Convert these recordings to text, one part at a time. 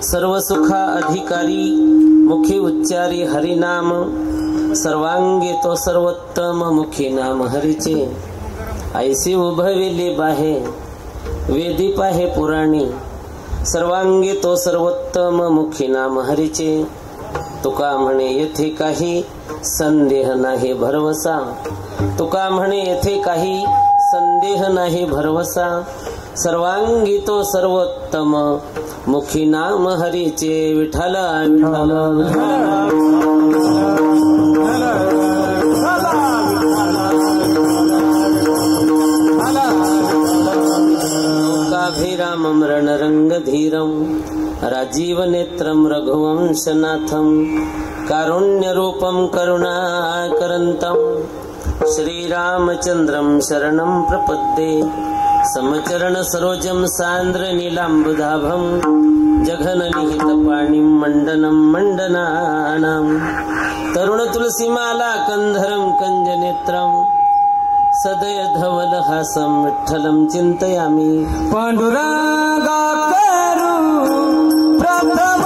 सर्व सुखा अधिकारी मुखी उच्चारी हरिनाम सर्वांगी तो सर्वोत्तम मुखी नाम हरीचे ऐसी उभविली बाहे वेदी पाहे पुराणी सर्वांगी तो सर्वोत्तम मुखी नाम हरीचे तुका म्हणे येथे काही संदेह नाही भरवसा तुका म्हणे येथे काही संदेह नाही भरवसा सर्वांगी तो सर्वोत्तम मुखी नाम हरीचे विठ्ठल लोकाभिरामं रणरंगधीरं राजीव नेत्रं रघुवंशनाथं कारुण्यरूपं करुणाकरन्तं श्रीरामचन्द्रं शरणं प्रपद्ये समचरण सरोजं सान्द्र नीलाम्बुधाभं जघननिहित पाणिं मंडनं मंडनानां तरुण तुलसीमाला कंधरं कंजनेत्रं सदय धवल हासं विठ्ठलं चिंतयामि पांडुरंगा करू प्रथम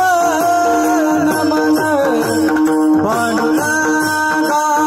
नमन पांडुरंगा करू प्रथम नमन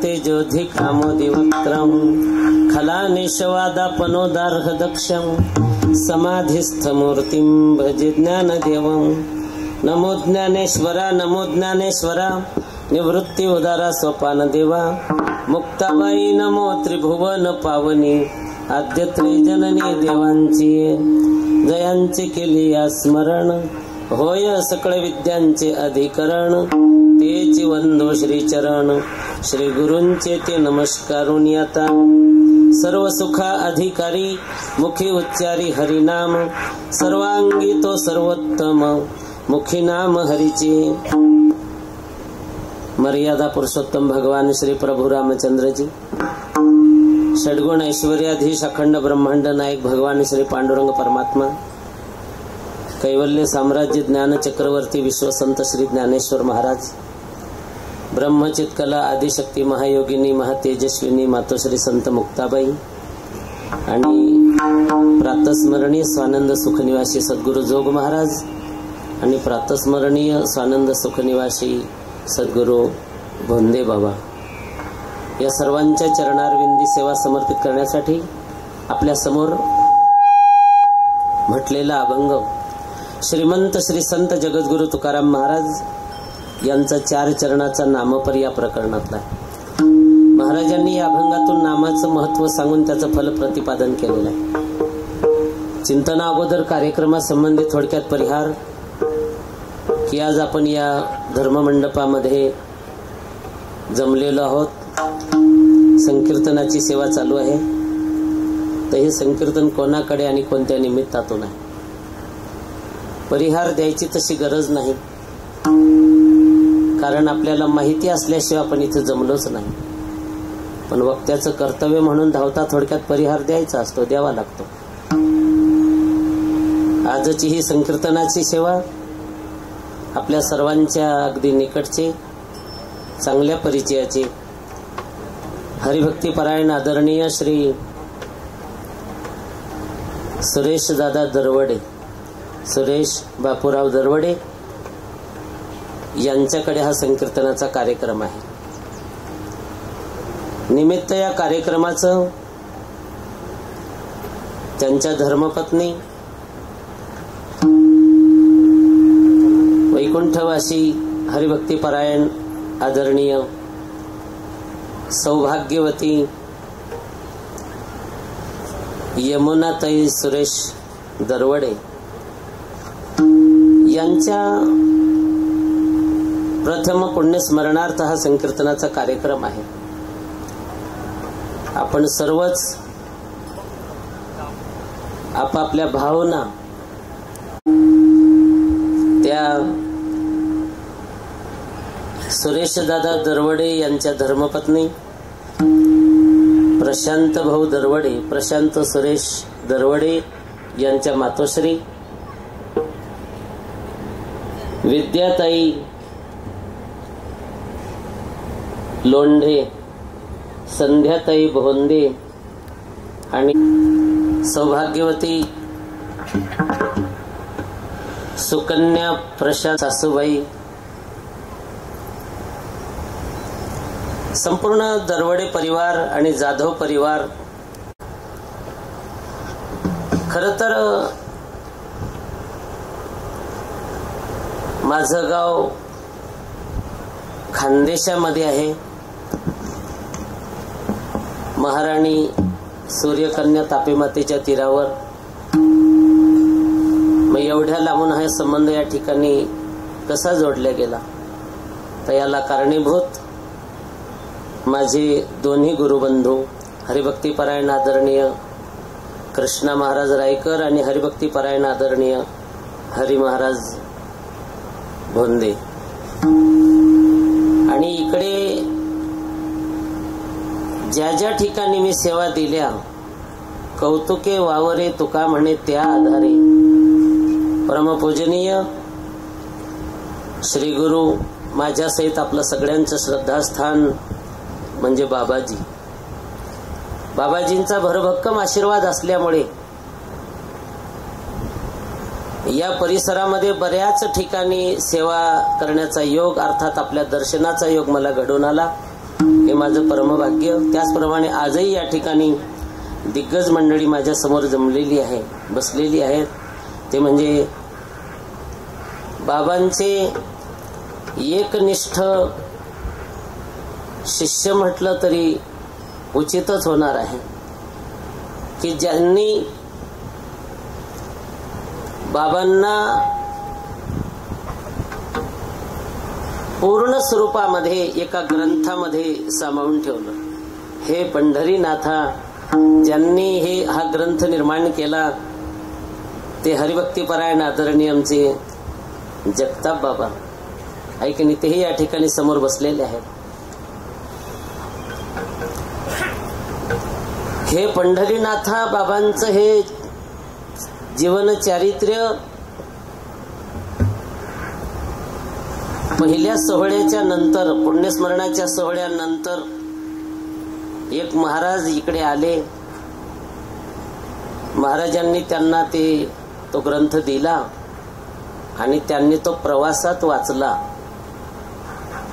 तेजोधिकामोदिवक्त्रं खलानिशवादापनोदार्हदक्षं समाधिस्थमूर्तिं भजे ज्ञानदेवं नमो ज्ञानेश्वरा निवृत्ति उदारा सोपानदेवा मुक्ताबाई नमो त्रिभुवन पावनी आद्य त्रिजननी देवांची जयांचे केली या स्मरण होय सकळ विद्यांचे अधिकरण तेची वंदो श्रीचरण श्री गुरूंचे ते नमस्कारून आता सर्व सुखा अधिकारी मुखी उच्चारी हरिनाम सर्वांगी तो सर्वोत्तम मुखी नाम हरीचे मर्यादा पुरुषोत्तम भगवान श्री प्रभु रामचंद्र जी षडगुण ऐश्वर्याधीश अखंड ब्रह्मांड नायक भगवान श्री पांडुरंग परमात्मा कैवल्य साम्राज्य ज्ञान चक्रवर्ती विश्वसंत श्री ज्ञानेश्वर महाराज ब्रह्मचित कला आदिशक्ती महायोगिनी महातेजस्विनी मातोश्री संत मुक्ताबाई आणि प्रातस्मरणीय स्वानंद सुखनिवासी सद्गुरु जोग महाराज आणि प्रातस्मरणीय स्वानंद सुखनिवासी सद्गुरु भोंदे बाबा या सर्वांच्या चरणारविंदी सेवा समर्पित करण्यासाठी आपल्या समोर म्हटलेला अभंग श्रीमंत श्री संत जगद्गुरु तुकाराम महाराज यांचा 4 चरणाचा नामपर या प्रकरणातला. महाराजांनी या अभंगातून नामाचं महत्व सांगून त्याचं फल प्रतिपादन केलेलं आहे. चिंतना अगोदर कार्यक्रमासंबंधी थोडक्यात परिहार की आज आपण या धर्ममंडपामध्ये जमलेलो आहोत. संकीर्तनाची सेवा चालू आहे. तर हे संकीर्तन कोणाकडे आणि कोणत्या निमित्तातून आहे? परिहार द्यायची तशी गरज नाही, कारण आपल्याला माहिती असल्याशिवाय आपण इथे जमलोच नाही. पण वक्त्याचं कर्तव्य म्हणून धावता थोडक्यात परिहार द्यायचा असतो, द्यावा लागतो. आजची ही संकीर्तनाची सेवा आपल्या सर्वांच्या अगदी निकटचे, चांगल्या परिचयाचे, हरिभक्ती परायण आदरणीय श्री सुरेश दादा दरवडे, सुरेश बापूराव दरवडे यांच्याकडे हा संकीर्तनाचा कार्यक्रम आहे. निमित्त या कार्यक्रमाचं त्यांच्या धर्मपत्नी वैकुंठवासी हरिभक्ती परायण आदरणीय सौभाग्यवती यमुनाताई सुरेश दरवडे यांच्या प्रथम पुण्यस्मरणार्थ हा संकीर्तनाचा कार्यक्रम आहे. आपण सर्वच आपापल्या भावना त्या सुरेश दादा दरवडे यांच्या धर्मपत्नी प्रशांत भाऊ दरवडे, प्रशांत सुरेश दरवडे यांच्या मातोश्री विद्याताई लोंढे, संध्याताई भोंदे आणि सौभाग्यवती सुकन्या प्रशांत सासूबाई, संपूर्ण दरवडे परिवार आणि जाधव परिवार. खरं तर माझं गाव खानदेशामध्ये आहे. महाराणी सूर्यकन्या तापीमातेच्या तीरावर. मग एवढ्या लांबून हा संबंध या ठिकाणी कसा जोडला गेला? तर याला कारणीभूत माझे दोन्ही गुरुबंधू हरिभक्ती परायण आदरणीय कृष्णा महाराज रायकर आणि हरिभक्ती परायण आदरणीय हरी महाराज भोंदे. आणि इकडे ज्या ज्या ठिकाणी मी सेवा दिल्या, कौतुके वावरे तुका म्हणे त्या आधारे परमपूजनीय श्री गुरु माझ्या सहित आपलं सगळ्यांचं श्रद्धास्थान म्हणजे बाबाजी. बाबाजींचा भरभक्कम आशीर्वाद असल्यामुळे या परिसरामध्ये बऱ्याच ठिकाणी सेवा करण्याचा योग, अर्थात आपल्या दर्शनाचा योग मला घडून आला. हे माझं परमभाग्य. त्याचप्रमाणे आजही या ठिकाणी दिग्गज मंडळी माझ्या समोर जमलेली आहे, बसलेली आहेत. ते म्हणजे बाबांचे एकनिष्ठ शिष्य म्हटलं तरी उचितच होणार आहे, की ज्यांनी बाबांना पूर्ण स्वरूपामध्ये एका ग्रंथामध्ये सामावून ठेवलं. हे पंढरीनाथा ज्यांनी हा ग्रंथ निर्माण केला ते हरिभक्ती परायण आदरणीय आमचे जगताप बाबा ऐकणी, तेही या ठिकाणी समोर बसलेले आहेत. हे पंढरीनाथा बाबांचं हे जीवन चारित्र्य पहिल्या सोहळ्याच्या नंतर, पुण्यस्मरणाच्या सोहळ्यानंतर एक महाराज इकडे आले. महाराजांनी त्यांना तो ग्रंथ दिला आणि त्यांनी तो प्रवासात वाचला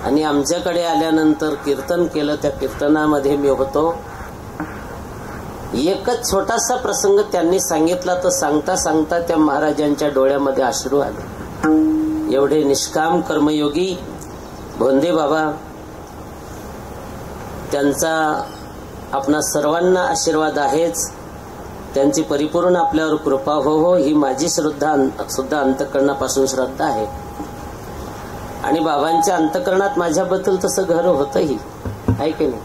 आणि आमच्याकडे आल्यानंतर कीर्तन केलं. त्या कीर्तनामध्ये मी होतो. एकच छोटासा प्रसंग त्यांनी सांगितला तर सांगता सांगता त्या महाराजांच्या डोळ्यामध्ये अश्रू आले. एवढे निष्काम कर्मयोगी भोंदे बाबा, त्यांचा आपणा सर्वांना आशीर्वाद आहेच. त्यांची परिपूर्ण आपल्यावर कृपा हो ही माझी श्रद्धा सुद्धा अंतःकरणापासून श्रद्धा आहे. आणि बाबांच्या अंतःकरणात माझ्याबद्दल तसं घर होतही आहे की नाही.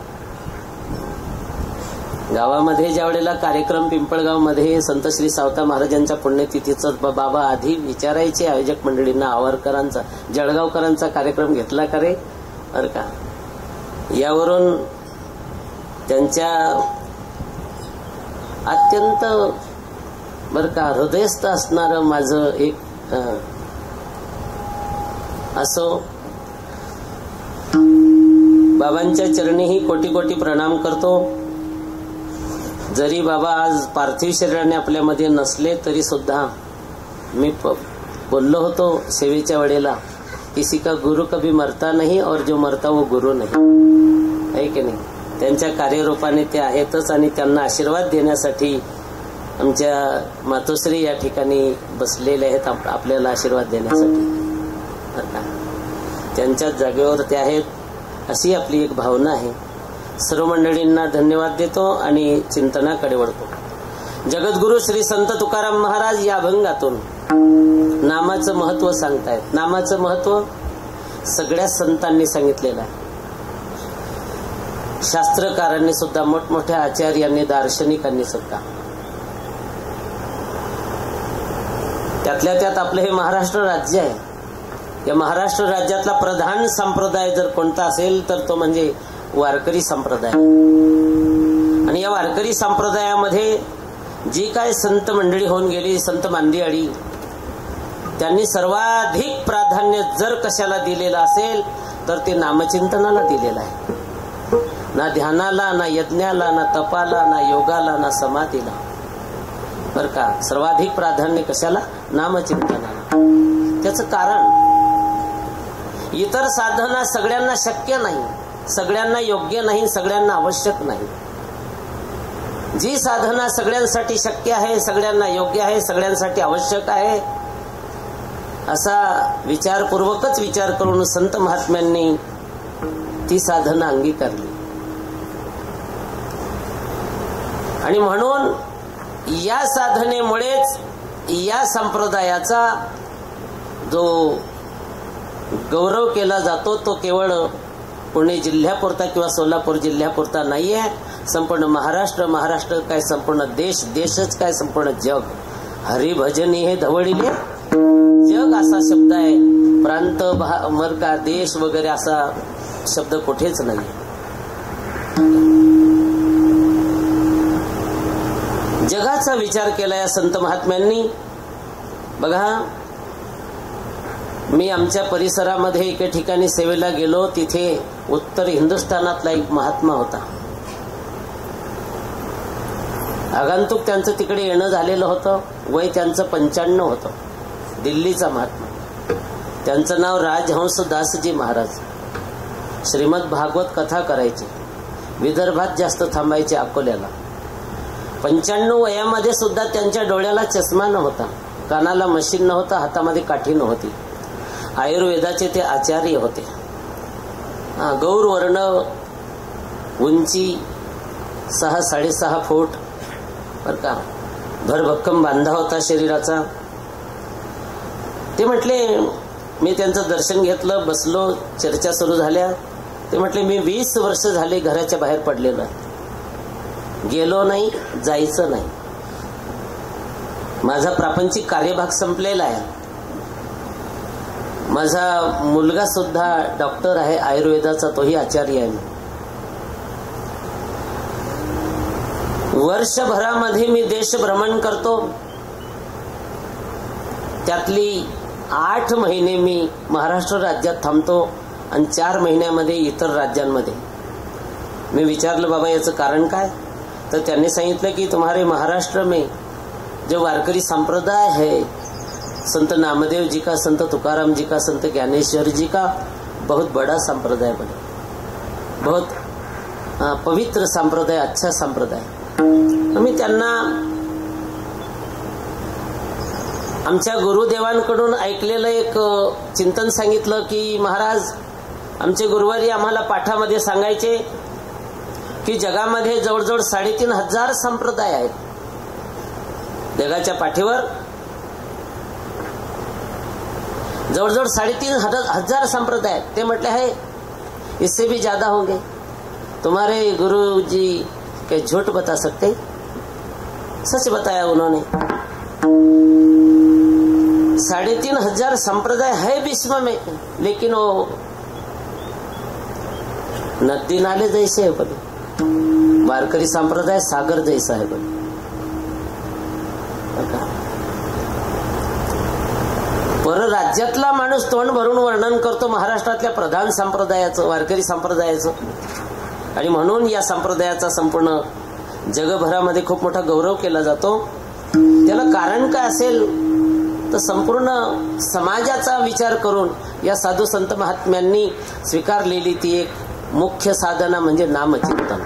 गावामध्ये ज्या वेळेला कार्यक्रम पिंपळगाव मध्ये संत श्री सावता महाराजांच्या पुण्यतिथीचा बाबा आधी विचारायचे आयोजक मंडळींना, आवारकरांचा, जळगावकरांचा कार्यक्रम घेतला का रे, बर का. यावरून त्यांच्या अत्यंत बर का हृदयस्थ असणारं माझं एक असो, बाबांच्या चरणीही कोटी कोटी प्रणाम करतो. जरी बाबा आज पार्थिव शरीराने आपल्यामध्ये नसले तरी सुद्धा मी बोललो होतो सेवेच्या वेळेला, किसी का गुरु कभी मरता नहीं और जो मरता वो गुरु नहीं, आहे की नाही. त्यांच्या कार्यरूपाने ते आहेतच आणि त्यांना आशीर्वाद देण्यासाठी आमच्या मातोश्री या ठिकाणी बसलेले आहेत आपल्याला आशीर्वाद देण्यासाठी. त्यांच्याच जागेवर ते आहेत अशी आपली एक भावना आहे. सर्व मंडळींना धन्यवाद देतो आणि चिंतनाकडे वळतो. जगद्गुरु श्री संत तुकाराम महाराज या अभंगातून नामाचं महत्व सांगतायत. नामाचं महत्व सगळ्या संतांनी सांगितलेलं आहे. शास्त्रकारांनी सुद्धा, मोठमोठ्या आचार्यांनी, दार्शनिकांनी सुद्धा. त्यातल्या त्यात आपलं हे महाराष्ट्र राज्य आहे. या महाराष्ट्र राज्यातला प्रधान संप्रदाय जर कोणता असेल तर तो म्हणजे वारकरी संप्रदाय. आणि या वारकरी संप्रदायामध्ये जी काय संत मंडळी होऊन गेली, संत मांदियाळी, त्यांनी सर्वाधिक प्राधान्य जर कशाला दिलेलं असेल तर ते नामचिंतनाला दिलेलं आहे. ना ध्यानाला, ना यज्ञाला, ना तपाला, ना योगाला, ना समाधीला, बर का. सर्वाधिक प्राधान्य कशाला? नामचिंतनाला. त्याचं कारण, इतर साधना सगळ्यांना शक्य नाही, सगळ्यांना योग्य नाही, सगळ्यांना आवश्यक नाही. जी साधना सगळ्यांसाठी शक्य आहे, सगळ्यांना योग्य आहे, सगळ्यांसाठी आवश्यक आहे, असा विचारपूर्वकच विचार करून संत महात्म्यांनी ती साधना अंगीकारली. आणि म्हणून या साधनेमुळेच या संप्रदायाचा जो गौरव केला जातो तो केवळ पुणे जिल्ह्यापुरता किंवा सोलापूर जिल्ह्यापुरता नाहीये. संपूर्ण महाराष्ट्र काय, संपूर्ण देशच काय, संपूर्ण जग. हरिभजनी हे धवळीले जग असा शब्द आहे. प्रांत मरका देश वगैरे असा शब्द कुठेच नाही. जगाचा विचार केला या संत महात्म्यांनी. बघा, मी आमच्या परिसरामध्ये एके ठिकाणी सेवेला गेलो. तिथे उत्तर हिंदुस्थानातला एक महात्मा होता. आगंतुक त्यांचं तिकडे येणं झालेलं होतं. वय त्यांचं 95 होतं. दिल्लीचा महात्मा. त्यांचं नाव राजहंस दासजी महाराज. श्रीमद भागवत कथा करायचे. विदर्भात जास्त थांबायचे, अकोल्याला. 95 वयामध्ये सुद्धा त्यांच्या डोळ्याला चष्मा नव्हता, कानाला मशीन नव्हता, हातामध्ये काठी नव्हती. आयुर्वेदाचे ते आचार्य होते. गौरवर्ण, उंची 6-6.5 फूट, बर का. भरभक्कम बांधा होता शरीराचा. ते म्हटले, मी त्यांचं दर्शन घेतलं, बसलो, चर्चा सुरू झाल्या. ते म्हटले, मी 20 वर्ष झाले घराच्या बाहेर पडलेलो आहे. गेलो नाही, जायचं नाही. माझा प्रापंचिक कार्यभाग संपलेला आहे. माझा मुलगा सुद्धा डॉक्टर आहे, आयुर्वेदाचा, तोही आचार्य आहे. वर्षभरामध्ये मी देश भ्रमण करतो. त्यातली 8 महिने मी महाराष्ट्र राज्यात थांबतो आणि 4 महिन्यामध्ये इतर राज्यांमध्ये. मी विचारलं, बाबा याचं कारण काय? तर त्यांनी सांगितलं की तुम्हारे महाराष्ट्र में जो वारकरी संप्रदाय है, संत नामदेव जी का, संत तुकाराम जी का, संत ज्ञानेश्वर जी का बहुत बड़ा संप्रदाय बने, बहुत पवित्र संप्रदाय, अच्छा संप्रदाय. आम्ही त्यांना आमच्या गुरुदेवांकडून ऐकलेलं एक चिंतन सांगितलं की महाराज, आमचे गुरुवारी आम्हाला पाठामध्ये सांगायचे की जगामध्ये जवळजवळ 3,500 संप्रदाय आहेत. जगाच्या पाठीवर जवळजवळ 3,500 संप्रदाय आहेत. ते म्हटले है इससे भी ज्यादा होंगे. तुम्हारे गुरुजी क्या झूठ बता सकते? सच बताया उन्होंने. 3,500 संप्रदाय है विश्व में, लेकिन वो नदी नाले जैसे है बने. वारकरी संप्रदाय सागर जैसा है बने. परराज्यातला माणूस तोंड भरून वर्णन करतो महाराष्ट्रातल्या प्रधान संप्रदायाचं, वारकरी संप्रदायाचं. आणि म्हणून या संप्रदायाचा संपूर्ण जगभरामध्ये खूप मोठा गौरव केला जातो. त्याला कारण काय असेल तर संपूर्ण समाजाचा विचार करून या साधू संत महात्म्यांनी स्वीकारलेली ती एक मुख्य साधना म्हणजे नामचिंतन.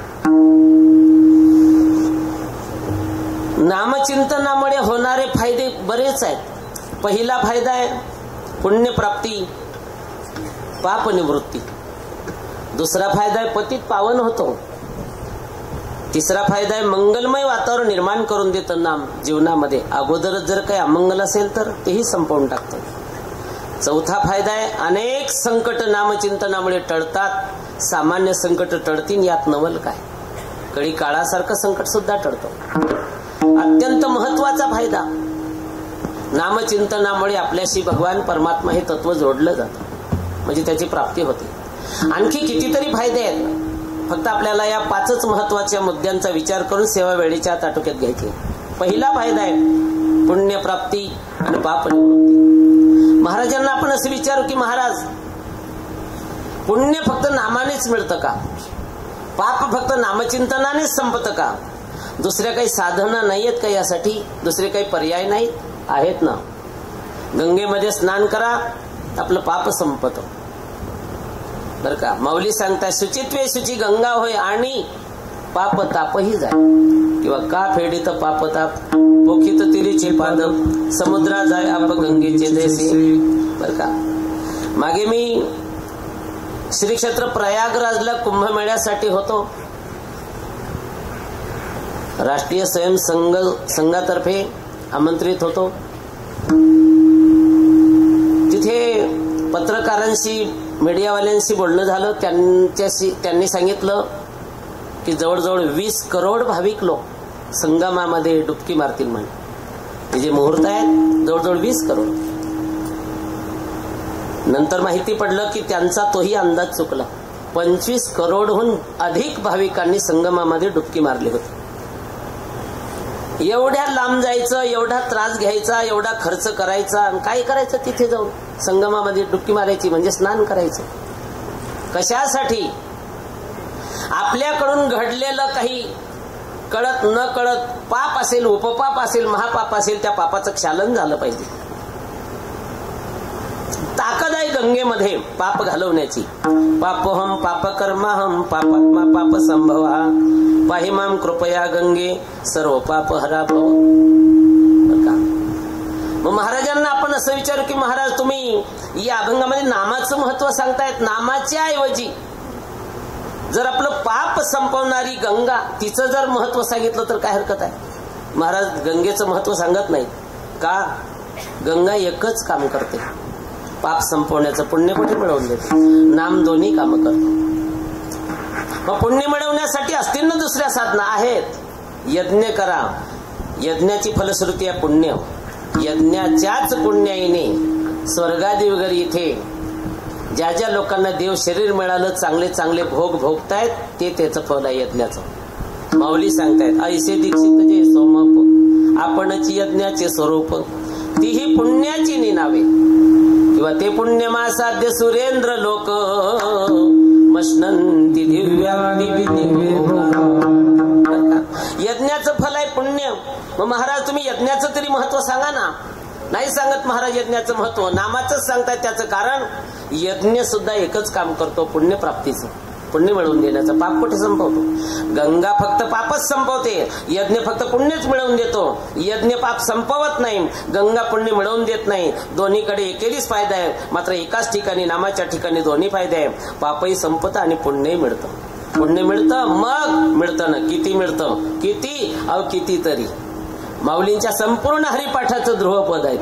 नामचिंतनामुळे होणारे फायदे बरेच आहेत. पहिला फायदा आहे पुण्यप्राप्ती, पाप निवृत्ती. दुसरा फायदा आहे पतित पावन होतो. तिसरा फायदा आहे मंगलमय वातावरण निर्माण करून देतं नाम जीवनामध्ये. अगोदरच जर काही अमंगल असेल तर तेही संपवून टाकतं. चौथा फायदा आहे अनेक संकट नामचिंतनामुळे टळतात. सामान्य संकट टळतील यात नवल काय, कडी काळासारखं संकट सुद्धा टळतं. अत्यंत महत्वाचा फायदा, नामचिंतनामुळे आपल्याशी भगवान परमात्मा हे तत्व जोडलं जातं, म्हणजे त्याची प्राप्ती होते. आणखी कितीतरी फायदे आहेत. फक्त आपल्याला या 5च महत्वाच्या मुद्द्यांचा विचार करून सेवा वेळेच्या आटोक्यात घ्यायची. पहिला फायदा आहे पुण्यप्राप्ती आणि पाप निवृत्ती. महाराजांना आपण असं विचारू की महाराज, पुण्य फक्त नामानेच मिळतं का? पाप फक्त नामचिंतनानेच संपतं का? दुसऱ्या काही साधना नाहीयेत का यासाठी? दुसरे काही पर्याय नाहीत? आहेत ना. गंगेमध्ये स्नान करा, आपलं पाप संपतं. बर का? माऊली सांगतात शुचित्वे शुची गंगा होय आणि पाप तापही जाय. किंवा का फेडित पाप ताप पोखित तिरीचे पाद समुद्रा जाय आप गंगेचे देसे. बर का? मागे मी श्री क्षेत्र प्रयागराजला कुंभमेळ्यासाठी होतो. राष्ट्रीय स्वयंसंघ संघातर्फे आमंत्रित होतो. तिथे पत्रकारांशी मीडियावाल्यांशी बोलणं झालं. त्यांनी सांगितलं की जवळजवळ 20 करोड भाविक लोक संगमामध्ये डुबकी मारतील म्हणे. ते जे मुहूर्त आहेत जवळजवळ 20 करोड. नंतर माहिती पडलं की त्यांचा तोही अंदाज चुकला. 25 करोडहून अधिक भाविकांनी संगमामध्ये डुबकी मारली होती. एवढ्या लांब जायचं, एवढा त्रास घ्यायचा, एवढा खर्च करायचा, काय करायचं तिथे जाऊन संगमामध्ये डुबकी मारायची म्हणजे स्नान करायचं. कशासाठी? आपल्याकडून घडलेलं काही कळत न कळत पाप असेल, उपपाप असेल, महापाप असेल, त्या पापाचं क्षालन झालं पाहिजे. ताकद आहे गंगेमध्ये पाप घालवण्याची. पापोहम पापकर्माहम पापात्मा पाप संभवा पाहिमाम कृपया गंगे सर्व पाप हरा भव. मग महाराजांना आपण असं विचारू की महाराज, तुम्ही या अभंगामध्ये नामाचं महत्व सांगतायत. नामाच्या ऐवजी जर आपलं पाप संपवणारी गंगा, तिचं जर महत्व सांगितलं तर काय हरकत आहे? महाराज गंगेचं महत्व सांगत नाही का? गंगा एकच काम करते, पाप संपवण्याचं. पुण्य कुठे मिळवून देते? नाम दोन्ही काम करतो. मग पुण्य मिळवण्यासाठी असतील ना दुसऱ्या साधना आहेत. यज्ञ करा, यज्ञाची फलश्रुती आहे पुण्य. यज्ञाच्याच पुण्याईने स्वर्गादी वगैरे इथे ज्या ज्या लोकांना देव शरीर मिळालं, चांगले चांगले भोग भोगतायत, ते त्याचं फल आहे यज्ञाचं. माऊली सांगतायत ऐसे दीक्षित जे सोमप आपणची यज्ञाचे स्वरूप तीही पुण्याची निनावे. किंवा ते पुण्यमासाध्य सुरेंद्र लोक मश्नंती दिव्याग्नी. यज्ञाचं फल आहे पुण्य. मग महाराज तुम्ही यज्ञाचं तरी महत्व सांगा ना. नाही सांगत महाराज यज्ञाचं महत्व, नामाचंच सांगताय. त्याचं कारण यज्ञ सुद्धा एकच काम करतो, पुण्यप्राप्तीचं. पुण्य मिळवून देण्याचा. पाप कुठे संपवतो? गंगा फक्त पापच संपवते, यज्ञ फक्त पुण्यच मिळवून देतो. यज्ञ पाप संपवत नाही, गंगा पुण्य मिळवून देत नाही. दोन्हीकडे एकेरीच फायदा आहे. मात्र एकाच ठिकाणी, नामाच्या ठिकाणी दोन्ही फायदे आहे. पापही संपतं आणि पुण्यही मिळतं. पुण्य मिळतं मग मिळतं ना. किती मिळतं? किती? कितीतरी. माऊलींच्या संपूर्ण हरिपाठाचं ध्रुवपद आहे.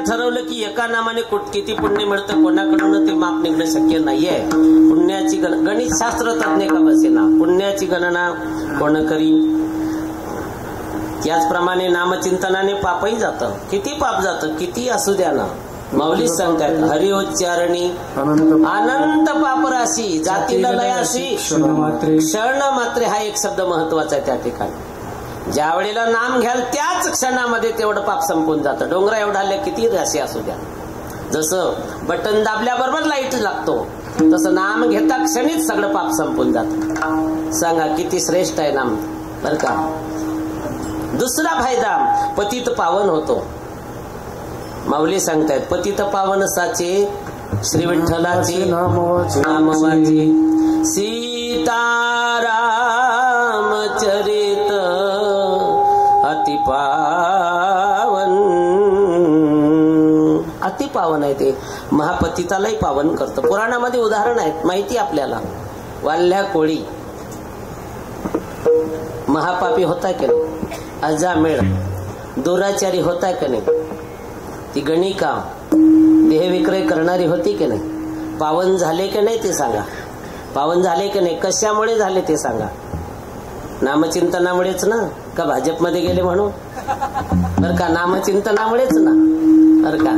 ठरवलं की एका नामाने किती पुण्य मिळतं कोणाकडून ते माप निघणं शक्य नाहीये. पुण्याची गणित शास्त्र तज्ञ का बसेना, पुण्याची गणना कोण करी. त्याचप्रमाणे नामचिंतनाने पापही जातं. किती पाप जातं, किती असू द्या ना. माऊली सांगतात हरिओच्चारणी अनंत पापराशी जातीला लयाशी क्षण मात्र. हा एक शब्द महत्वाचा आहे त्या ठिकाणी. ज्या वेळेला नाम घ्याल त्याच क्षणामध्ये तेवढं पाप संपून जातं. डोंगरा एवढा किती राशी असू द्या. जसं बटन दाबल्याबरोबर लाईट लागतो तसं नाम घेता क्षणीच सगळं पाप संपून जातं. सांगा किती श्रेष्ठ आहे नाम. बर का. दुसरा फायदा पतित पावन होतो. माऊली सांगतायत पतित पावन साचे श्री विठ्ठलाचे नामवाचे सीताराम चरित अति पावन. अति पावन आहे ते. महापतितालाही पावन करतं. पुराणामध्ये उदाहरण आहेत माहिती आपल्याला. वाल्ह्या कोळी महापापी होता की नाही, अजामेळ दुराचारी होता की नाही, ती गणिका देहविक्रय करणारी होती की नाही, पावन झाले की नाही ते सांगा. पावन झाले की नाही, कशामुळे झाले ते सांगा. नामचिंतनामुळेच ना, का भाजपमध्ये गेले म्हणून? बर का, नामचिंतनामुळेच ना. बर का,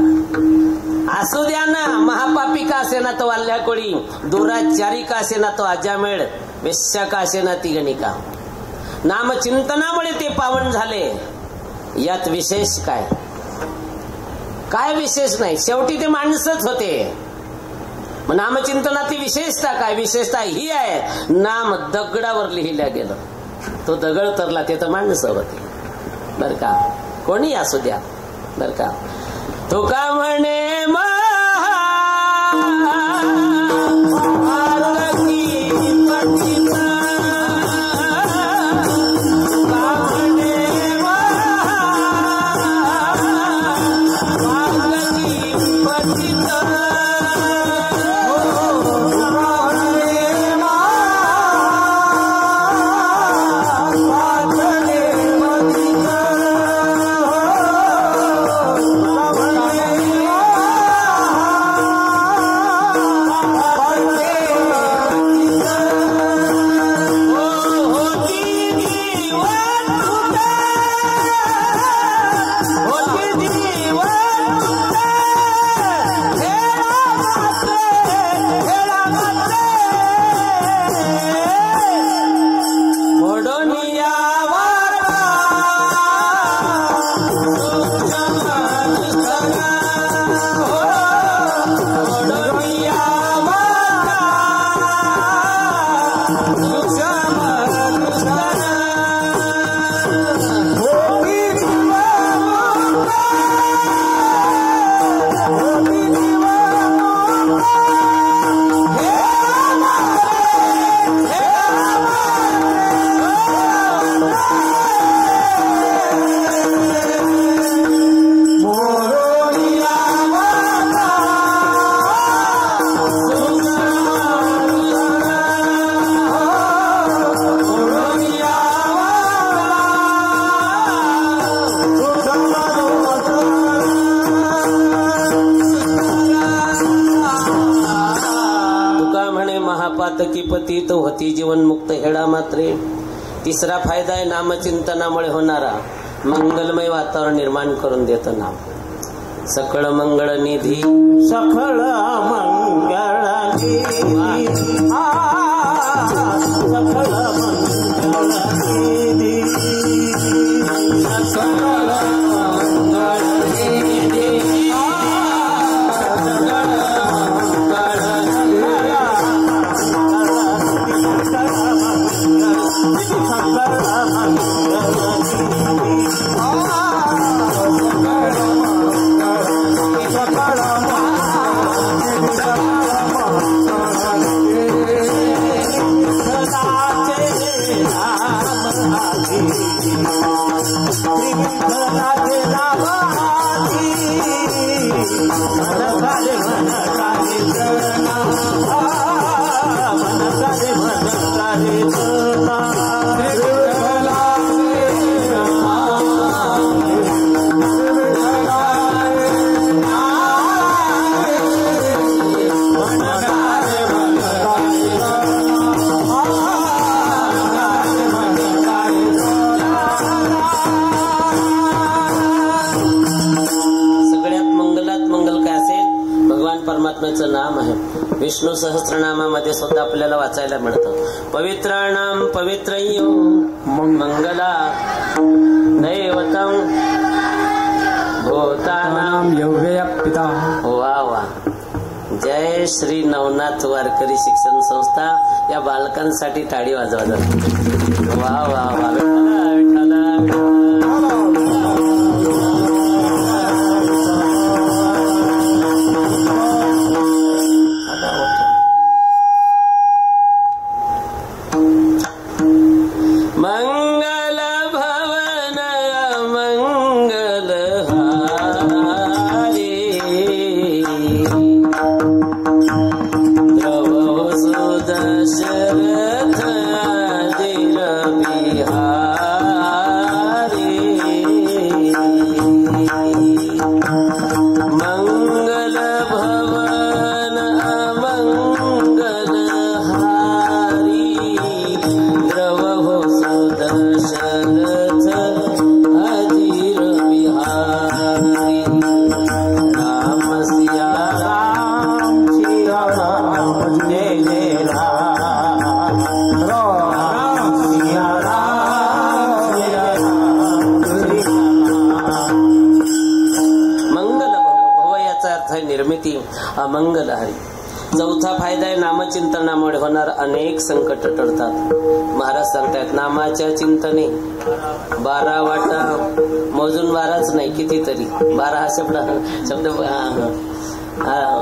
असू द्या ना. महापापी का असे ना तो वाल्ह्या कोळी, दुराचारी का असे ना तो अजामेळ, वेश्या का असे ना ती गणिका. नामचिंतनामुळे ते पावन झाले. यात विशेष काय? काय विशेष नाही. शेवटी ते माणसंच होते. मग नामचिंतनाची विशेषता काय? विशेषता ही आहे, नाम दगडावर लिहिल्या गेलं. तो दगड तरला ते तर माणसं होते. बर का, कोणी असू द्या. बर का, तो का म्हणे पातकी पतित होती जीवनमुक्त हेडा मात्रे. तिसरा फायदा आहे नामचिंतनामुळे होणारा मंगलमय वातावरण निर्माण करून देतं नाम. सकळ मंगळ निधी सकळ मंगळ निधी सकळ मंगळ निधी सकळ मंगळ निधी परमात्म्याचं नाम आहे. विष्णू सहस्त्रनामामध्ये सुद्धा आपल्याला वाचायला मिळतं. पवित्राणाम पवित्रयो मंगला दैवतम भूतानाम यौवेय पिता. वा वा. जय श्री नवनाथ वारकरी शिक्षण संस्था. या बालकांसाठी टाळी वाजवा जाते. वा वा वा. मंगल भवन मंगल हारी द्रव सुदशरथ दिल बिहारी. मंगल भवन मंगल हारी द्रव दशरथ अजीर बिहारी. राम सिया राम सिया राम जय जय राम. राम सिया राम सिया राम श्री राम. मंगल भव याचा अर्थ आहे निर्मिती. अमंगल हरी. चौथा फायदा आहे नामचिंतनामुळे होणार अनेक संकट टळतात. महाराज सांगतायत नामाच्या चिंतने 12 वाटा मोजून 12च नाही कितीतरी 12 हा शब्द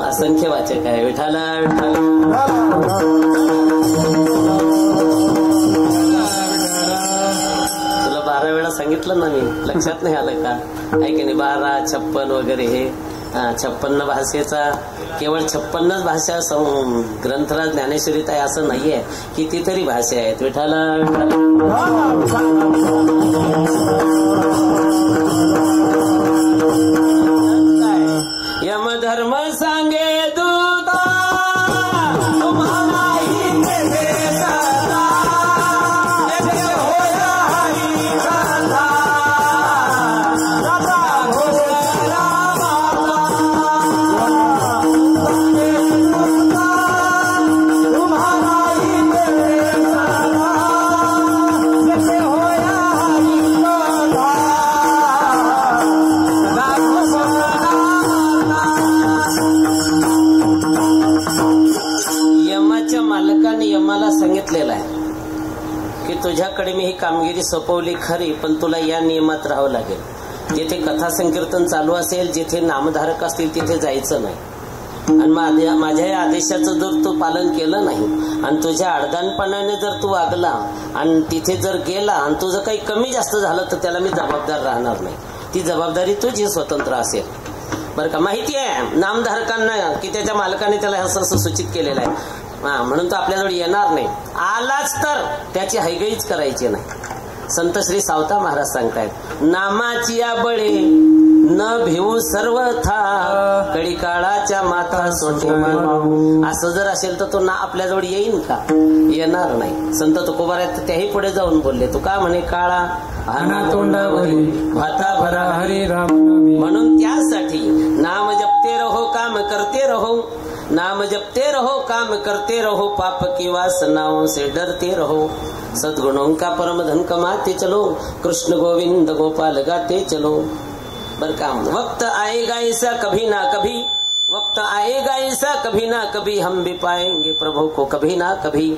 असंख्य वाचक आहे. विठाला तुला 12 वेळा सांगितलं ना मी. लक्षात नाही आलं का? आहे की नाही? 12 56 वगैरे हे 56 भाषेचा केवळ 56च भाषा ग्रंथराज ज्ञानेश्वरीत आहे असं नाहीये. कितीतरी भाषा आहेत. विठाला यमधर्म सांगे दूता सांगितलेलं आहे की तुझ्याकडे मी ही कामगिरी सोपवली खरी पण तुला या नियमात राहावं लागेल. जिथे कथा संकीर्तन चालू असेल जिथे नामधारक असतील तिथे जायचं नाही. आणि माझ्या या आदेशाचं जर तू पालन केलं नाही आणि तुझ्या अडदानपणाने जर तू वागला आणि तिथे जर गेला आणि तुझं काही कमी जास्त झालं तर त्याला मी जबाबदार राहणार नाही. ती जबाबदारी तुझी स्वतंत्र असेल. बरं का? माहिती आहे नामधारकांना की त्याच्या मालकाने त्याला असं सूचित केलेलं आहे. म्हणून तो आपल्याजवळ येणार नाही. आलाच तर त्याची हैगईच करायची नाही. संत श्री सावता महाराज सांगतायत नामाची या बळे न भिवू सर्वथा कडी काळाच्या माथा सोटी मान. असं जर असेल तर तो ना आपल्याजवळ येईन का? येणार नाही. संत तुकोबारात त्याही पुढे जाऊन बोलले, तू का म्हणे काळा अना तोंडावरी भाता भरा हरी राम. म्हणून त्यासाठी नाम जपते रहो काम करते रहो, नाम जपते रहो काम करते रहो, पाप की वासनाओं से डरते रहो, सद्गुणों का परम धन कमाते चलो, कृष्ण गोविंद गोपाल गाते चलो. बर काम वक्त आएगा ऐसा कभी ना कभी, वक्त आएगा ऐसा कभी ना कभी, हम भी पाएंगे प्रभु को कभी ना कभी,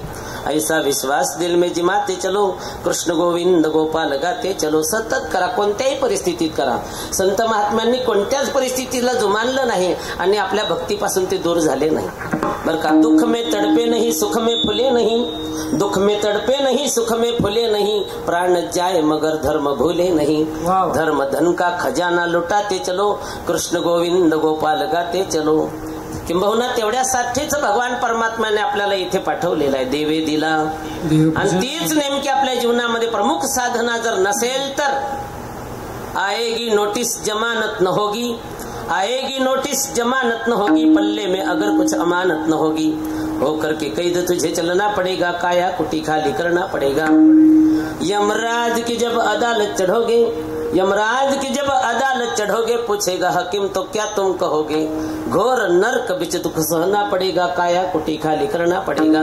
ऐसा विश्वास दिल में जिमाते चलो, कृष्ण गोविंद गोपाल गाते चलो. सतत करा, कोणत्याही परिस्थितीत करा. संत महात्म्यांनी कोणत्याच परिस्थितीला जुमानलं नाही आणि आपल्या भक्तीपासून ते दूर झाले नाही. बर का. दुख में तड़पे नहीं सुख में फुले नहीं, दुख में तड़पे नहीं सुख में फुले नहीं, प्राण जाए मगर धर्म भूले नहीं, धर्म धन का खजाना लुटाते चलो, कृष्ण गोविंद गोपाल गाते चलो. किंबहुना तेवढ्यासाठीच भगवान परमात्म्याने आपल्याला इथे पाठवलेला आहे. देवे दिला. आणि तीच नेमकी आपल्या जीवनामध्ये प्रमुख साधना जर नसेल तर आएगी नोटिस जमानत न होगी, आएगी नोटिस जमानत न होगी, पल्ले में अगर कुछ अमानत न होगी, हो करके कैद तुझे चलना पड़ेगा, काया कुटी खाली करना पड़ेगा. यमराज की जब अदालत चढ़ोगे, यमराज की जब अदालत चढ़ोगे, पूछेगा हकीम तो क्या तुम कहोगे, घोर नरक बिच दुख सहना पड़ेगा, काया कुटी खाली करना पड़ेगा.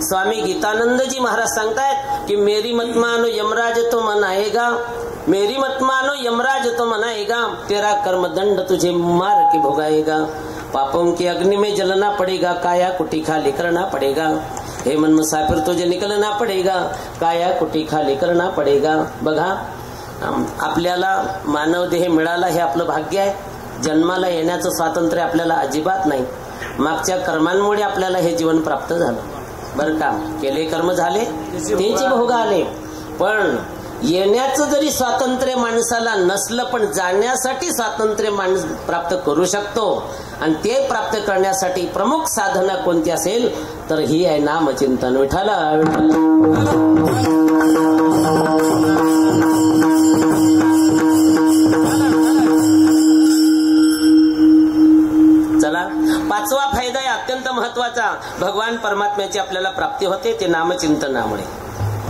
स्वामी गीतानंद जी महाराज सांगतायत की मेरी मत मानो यमराज तो मनाएगा, मेरी मत मानो यमराज तो मनाएगा, तेरा कर्म दंड तुझे मार के भोगाएगा, पापों की अग्नि में जलना पड़ेगा, काया कुटी खाली करना पड़ेगा. हे मन मुसाफिर तुझे निकलना पड़ेगा, काया कुटी खाली करना पड़ेगा. बघा, आपल्याला मानव देह मिळाला हे आपलं भाग्य आहे. जन्माला येण्याचं स्वातंत्र्य आपल्याला अजिबात नाही. मागच्या कर्मांमुळे आपल्याला हे जीवन प्राप्त झालं. बरं का. केले कर्म झाले तेच भोग आले. पण येण्याचं जरी स्वातंत्र्य माणसाला नसलं, पण जाण्यासाठी स्वातंत्र्य माणूस प्राप्त करू शकतो. आणि ते प्राप्त करण्यासाठी प्रमुख साधना कोणती असेल तर ही आहे नामचिंतन. विठ्ठल चला, पाचवा फायदा आहे अत्यंत महत्वाचा. भगवान परमात्म्याची आपल्याला प्राप्ती होते ते नामचिंतनामुळे.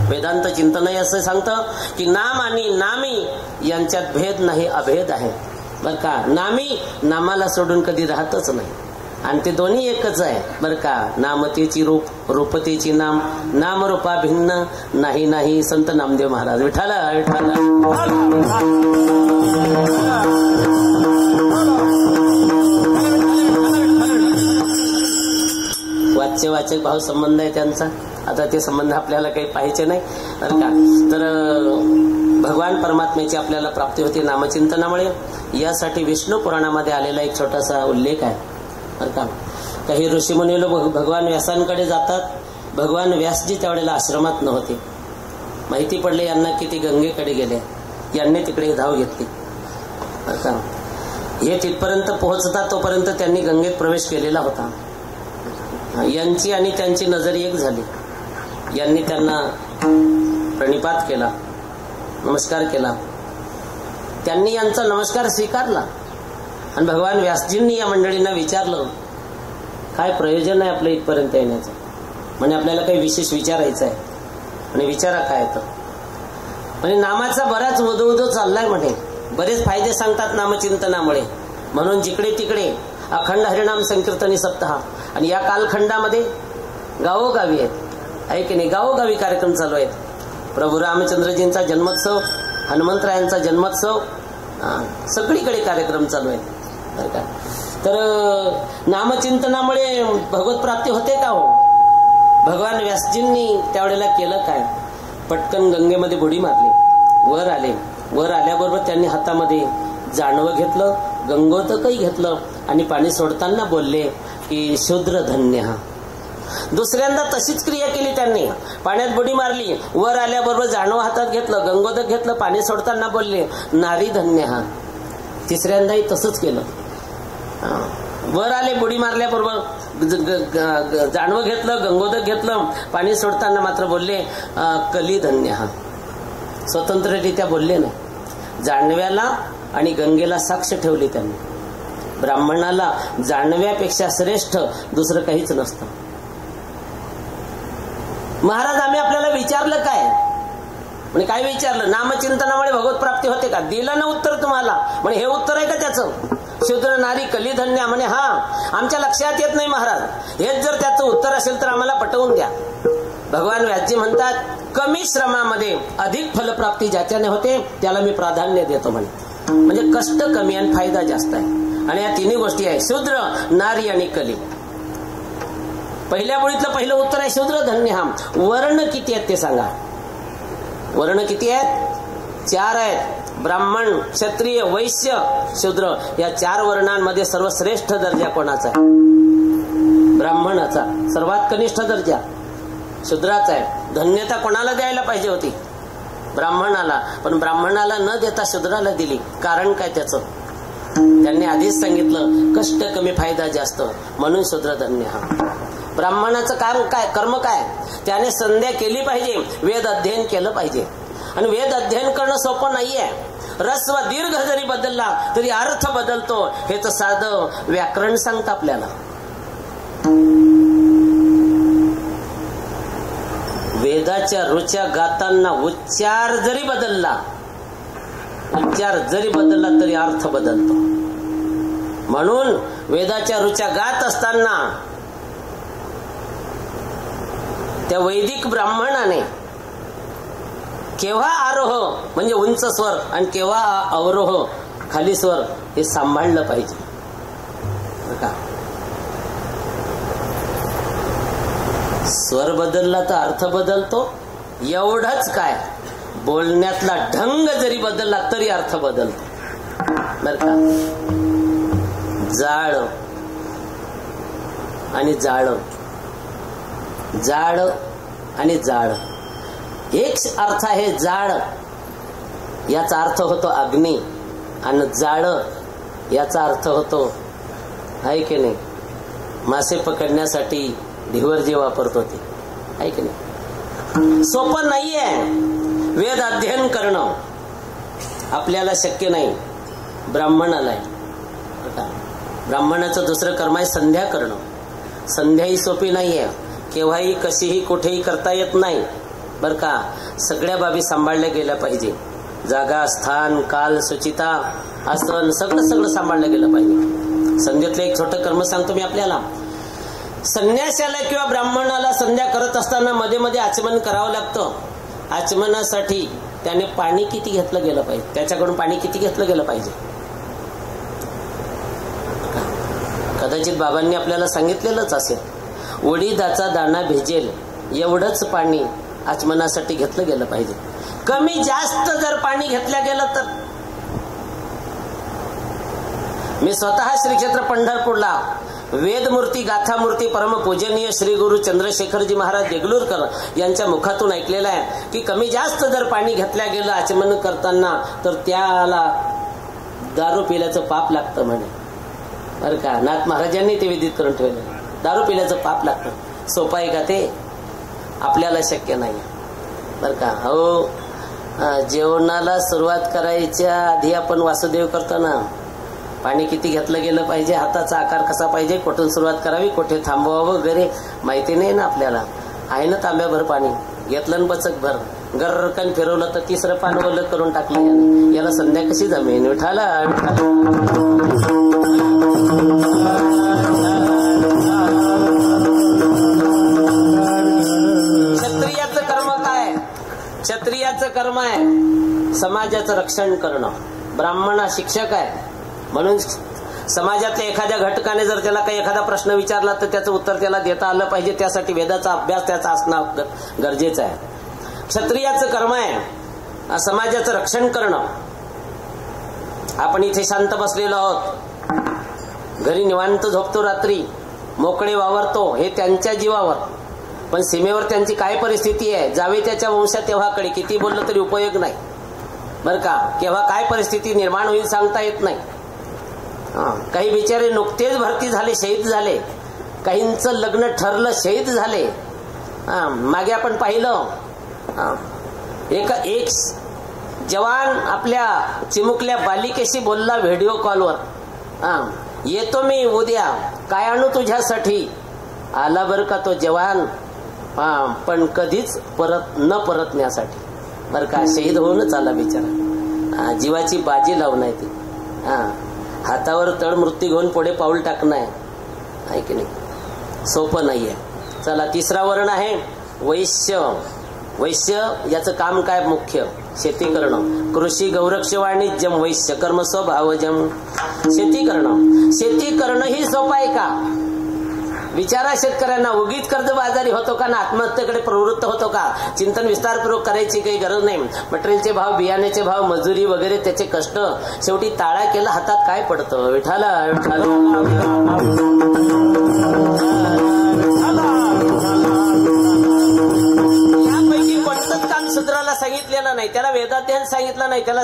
वेदांत चिंतन असं सांगतं की नाम आणि नामी यांच्यात भेद नाही, अभेद आहे. बर का. नामी नामाला सोडून कधी राहतच नाही आणि ते दोन्ही एकच आहे. बर का. नामतेची रूप, रूपतेची नाम, नाम रूपा भिन्न नाही नाही. संत नामदेव महाराज. विठ्ठल विठ्ठल. वाच्य वाचक भाव संबंध आहे त्यांचा. आता ते संबंध आपल्याला काही पाहायचे नाही. बरं का. तर भगवान परमात्म्याची आपल्याला प्राप्ती होती नामचिंतनामुळे. यासाठी विष्णू पुराणामध्ये आलेला एक छोटासा उल्लेख आहे. बरं का. काही ऋषीमुनी लोक भगवान व्यासांकडे जातात. भगवान व्यासजी त्यावेळेला आश्रमात नव्हते. माहिती पडले यांना की ते गंगेकडे गेले. यांनी तिकडे धाव घेतली. बरं का. हे तिथपर्यंत पोहोचतात तोपर्यंत त्यांनी गंगेत प्रवेश केलेला होता. यांची आणि त्यांची नजर एक झाली. यांनी त्यांना प्रणिपात केला, नमस्कार केला. त्यांनी यांचा नमस्कार स्वीकारला आणि भगवान व्यासजींनी या मंडळींना विचारलं, काय प्रयोजन आहे आपलं इथपर्यंत येण्याचं. म्हणजे आपल्याला काही विशेष विचारायचं आहे. आणि विचारा काय तर. म्हणजे नामाचा बराच उदो चाललाय. म्हणे बरेच फायदे सांगतात नामचिंतनामुळे. म्हणून जिकडे तिकडे अखंड हरिनाम संकीर्तनी सप्ताह. आणि या कालखंडामध्ये गावोगावी आहेत, आहे की नाही, गावोगावी कार्यक्रम चालू आहेत. प्रभू रामचंद्रजींचा जन्मोत्सव, हनुमंतरायांचा जन्मोत्सव, सगळीकडे कार्यक्रम चालू आहेत. बरं का. तर नामचिंतनामुळे भगवत प्राप्ती होते का हो. भगवान व्यासजींनी त्यावेळेला केलं काय, पटकन गंगेमध्ये बुडी मारली, वर आले. वर आल्याबरोबर त्यांनी हातामध्ये जानवं घेतलं, गंगोदकही घेतलं आणि पाणी सोडताना बोलले की शूद्र धन्य हा. दुसऱ्यांदा तशीच क्रिया केली त्यांनी. पाण्यात बुडी मारली, वर आल्याबरोबर जानवं हातात घेतलं, गंगोदक घेतलं, पाणी सोडताना बोलले नारी धन्य हा. तिसऱ्यांदाही तसंच केलं. वर आले, बुडी मारल्याबरोबर जानवं घेतलं, गंगोदक घेतलं, पाणी सोडताना मात्र बोलले कली धन्य हा. स्वतंत्ररित्या बोलले नाही. जानव्याला आणि गंगेला साक्ष ठेवली त्यांनी. ब्राह्मणाला जाणव्यापेक्षा श्रेष्ठ दुसरं काहीच नसतं. महाराज आम्ही आपल्याला विचारलं काय, म्हणजे काय विचारलं, नामचिंतनामुळे भगवत प्राप्ती होते का? दिलं ना उत्तर तुम्हाला. म्हणे हे उत्तर आहे का त्याचं? शूद्र नारी कलिधन्य. म्हणे हा, आमच्या लक्षात येत नाही महाराज. हेच जर त्याचं उत्तर असेल तर आम्हाला पटवून द्या. भगवान व्यासजी म्हणतात, कमी श्रमामध्ये अधिक फलप्राप्ती ज्याच्याने होते त्याला मी प्राधान्य देतो म्हणे. म्हणजे कष्ट कमी आणि फायदा जास्त आहे. आणि या तिन्ही गोष्टी आहे, शूद्र नारी आणि कली. पहिल्या बोळीतलं पहिलं उत्तर आहे शूद्र धन्य हा. वर्ण किती आहेत ते सांगा. वर्ण किती आहेत? 4 आहेत. ब्राह्मण, क्षत्रिय, वैश्य, शूद्र. या 4 वर्णांमध्ये सर्वश्रेष्ठ दर्जा कोणाचा आहे? ब्राह्मणाचा. सर्वात कनिष्ठ दर्जा शूद्राचा आहे. धन्यता कोणाला द्यायला पाहिजे होती? ब्राह्मणाला. पण ब्राह्मणाला न देता शूद्राला दिली. कारण काय त्याचं? त्यांनी आधीच सांगितलं, कष्ट कमी फायदा जास्त, म्हणून शूद्र धन्य हा. ब्राह्मणाचं काम काय, कर्म काय? त्याने संध्या केली पाहिजे, वेद अध्ययन केलं पाहिजे. आणि वेद अध्ययन करणं सोपं नाहीये. रस्व दीर्घ जरी बदलला तरी अर्थ बदलतो. हे तर साधं व्याकरण सांगतं आपल्याला. वेदाच्या रुच्या गाताना उच्चार जरी बदलला तरी अर्थ बदलतो. म्हणून वेदाच्या रुच्या गात असताना त्या वैदिक ब्राह्मणाने केव्हा आरोह म्हणजे उंच स्वर आणि केव्हा अवरोह खाली स्वर हे सांभाळलं पाहिजे. स्वर बदलला तर अर्थ बदलतो. एवढंच काय, बोलण्यातला ढंग जरी बदलला तरी अर्थ बदलतो. बर का? जाळ आणि जाळ, जाळ आणि जाळ. एक अर्थ आहे जाळ, याचा अर्थ होतो अग्नी. आणि जाळ याचा अर्थ होतो, आहे की नाही, मासे पकडण्यासाठी ढिवर जे वापरतो ते, आहे की नाही. सोपं नाहीये वेद अध्ययन करणं. आपल्याला शक्य नाही, ब्राह्मणाला आहे. ब्राह्मणाचं दुसरं कर्म आहे संध्या करणं. संध्या ही सोपी नाहीये. केव्हाही कशीही कुठेही करता येत नाही. बर का? सगळ्या बाबी सांभाळल्या गेल्या पाहिजे. जागा, स्थान, काल, सुचिता, आसन सगळं सांभाळलं गेलं पाहिजे. संध्यातलं एक छोटं कर्म सांगतो मी आपल्याला. संन्यासाला किंवा ब्राह्मणाला संध्या करत असताना मध्ये मध्ये आचमन करावं लागतं. आचमनासाठी त्याने पाणी किती घेतलं गेलं पाहिजे, त्याच्याकडून पाणी किती घेतलं गेलं पाहिजे. कदाचित बाबांनी आपल्याला सांगितलेलंच असेल, उडीदाचा दाणा भिजेल एवढंच पाणी आचमनासाठी घेतलं गेलं पाहिजे. कमी जास्त जर पाणी घेतलं गेलं तर. मी स्वतः श्री क्षेत्र पंढरपूरला वेदमूर्ती, गाथामूर्ती, परमपूजनीय श्री गुरु चंद्रशेखरजी महाराज देगलूरकर यांच्या मुखातून ऐकलेलं आहे की कमी जास्त जर पाणी घेतलं गेलं आचमन करताना तर त्याला दारू पिल्याचं पाप लागतं म्हणे. बरं का? नाथ महाराजांनी ते विदित करून ठेवलं. दारू पिल्याचं पाप लागतं. सोपं आहे का ते? आपल्याला शक्य नाही. बरं का? हो, जेवणाला सुरुवात करायच्या आधी आपण वासुदेव करतो ना, पाणी किती घेतलं गेलं पाहिजे, हाताचा आकार कसा पाहिजे, कुठून सुरुवात करावी, कुठे थांबवावं वगैरे माहिती नाही ना आपल्याला. आहे ना तांब्याभर पाणी घेतलं, बचक भर गरकन फिरवलं तर तिसरं पान ओलं करून टाकलं. याला संध्या कशी जमेन? विठाला क्षत्रियाचं कर्म काय? क्षत्रियाचं कर्म आहे समाजाचं रक्षण करणं. ब्राह्मण शिक्षक आहे, म्हणून समाजातल्या एखाद्या घटकाने जर त्याला काही एखादा प्रश्न विचारला तर त्याचं उत्तर त्याला देता आलं पाहिजे. त्यासाठी वेदाचा अभ्यास त्याचा असणं गरजेचं आहे. क्षत्रियाचं कर्म आहे समाजाचं रक्षण करणं. आपण इथे शांत बसलेलो आहोत, घरी निवांत झोपतो, रात्री मोकळे वावरतो, हे त्यांच्या जीवावर. पण सीमेवर त्यांची काय परिस्थिती आहे, जावे त्याच्या वंशात तेव्हाकडे किती बोललं तरी उपयोग नाही. बरं का? केव्हा काय परिस्थिती निर्माण होईल सांगता येत नाही. काही बिचारे नुकतेच भरती झाले, शहीद झाले. काहींचं लग्न ठरलं, शहीद झाले. मागे आपण पाहिलं एक जवान आपल्या चिमुकल्या बालिकेशी बोलला व्हिडिओ कॉलवर, येतो मी उद्या, काय आणू तुझ्यासाठी. आला बर का तो जवान, पण कधीच न परतण्यासाठी बर का. शहीद होऊनच आला बिचारा. जीवाची बाजी लावून आहे ती. हातावर तळ मृत्यू घेऊन पुढे पाऊल टाकणं आहे की नाही, सोपं नाहीये. चला, तिसरा वर्ण आहे वैश्य. वैश्य याचं काम काय? मुख्य शेती करणं. कृषी गौरक्ष वाणिज्यम वैश्य कर्म स्वभावजम. शेती करणं. शेती करणं ही सोपं आहे का? विचारा शेतकऱ्यांना. उगीच कर्जबाजारी होतो का ना आत्महत्येकडे प्रवृत्त होतो का? चिंतन विस्तारपूर्वक करायची काही गरज नाही. मटेरियलचे भाव, बियाण्याचे भाव, मजुरी वगैरे त्याचे कष्ट, शेवटी ताळा केला हातात काय पडतं? विठाला शूद्राला सांगितलेलं नाही, त्याला वेदाध्ययन सांगितलं नाही, त्याला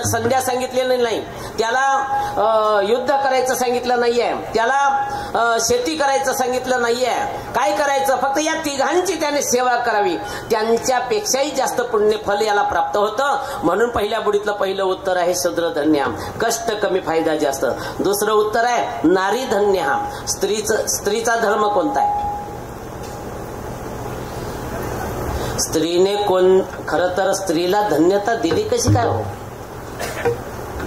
संध्या सांगितलेलं नाही, त्याला युद्ध करायचं सांगितलं नाहीये, त्याला शेती करायचं सांगितलं नाहीये. काय करायचं? फक्त या तिघांची त्याने सेवा करावी. त्यांच्यापेक्षाही जास्त पुण्य फल याला प्राप्त होतं. म्हणून पहिल्या बुडीतलं पहिलं उत्तर आहे शूद्रधन्य. कष्ट कमी, फायदा जास्त. दुसरं उत्तर आहे नारी धन्य. स्त्रीचा धर्म कोणता आहे? स्त्रीने खरं तर स्त्रीला धन्यता दिली कशी काय हो?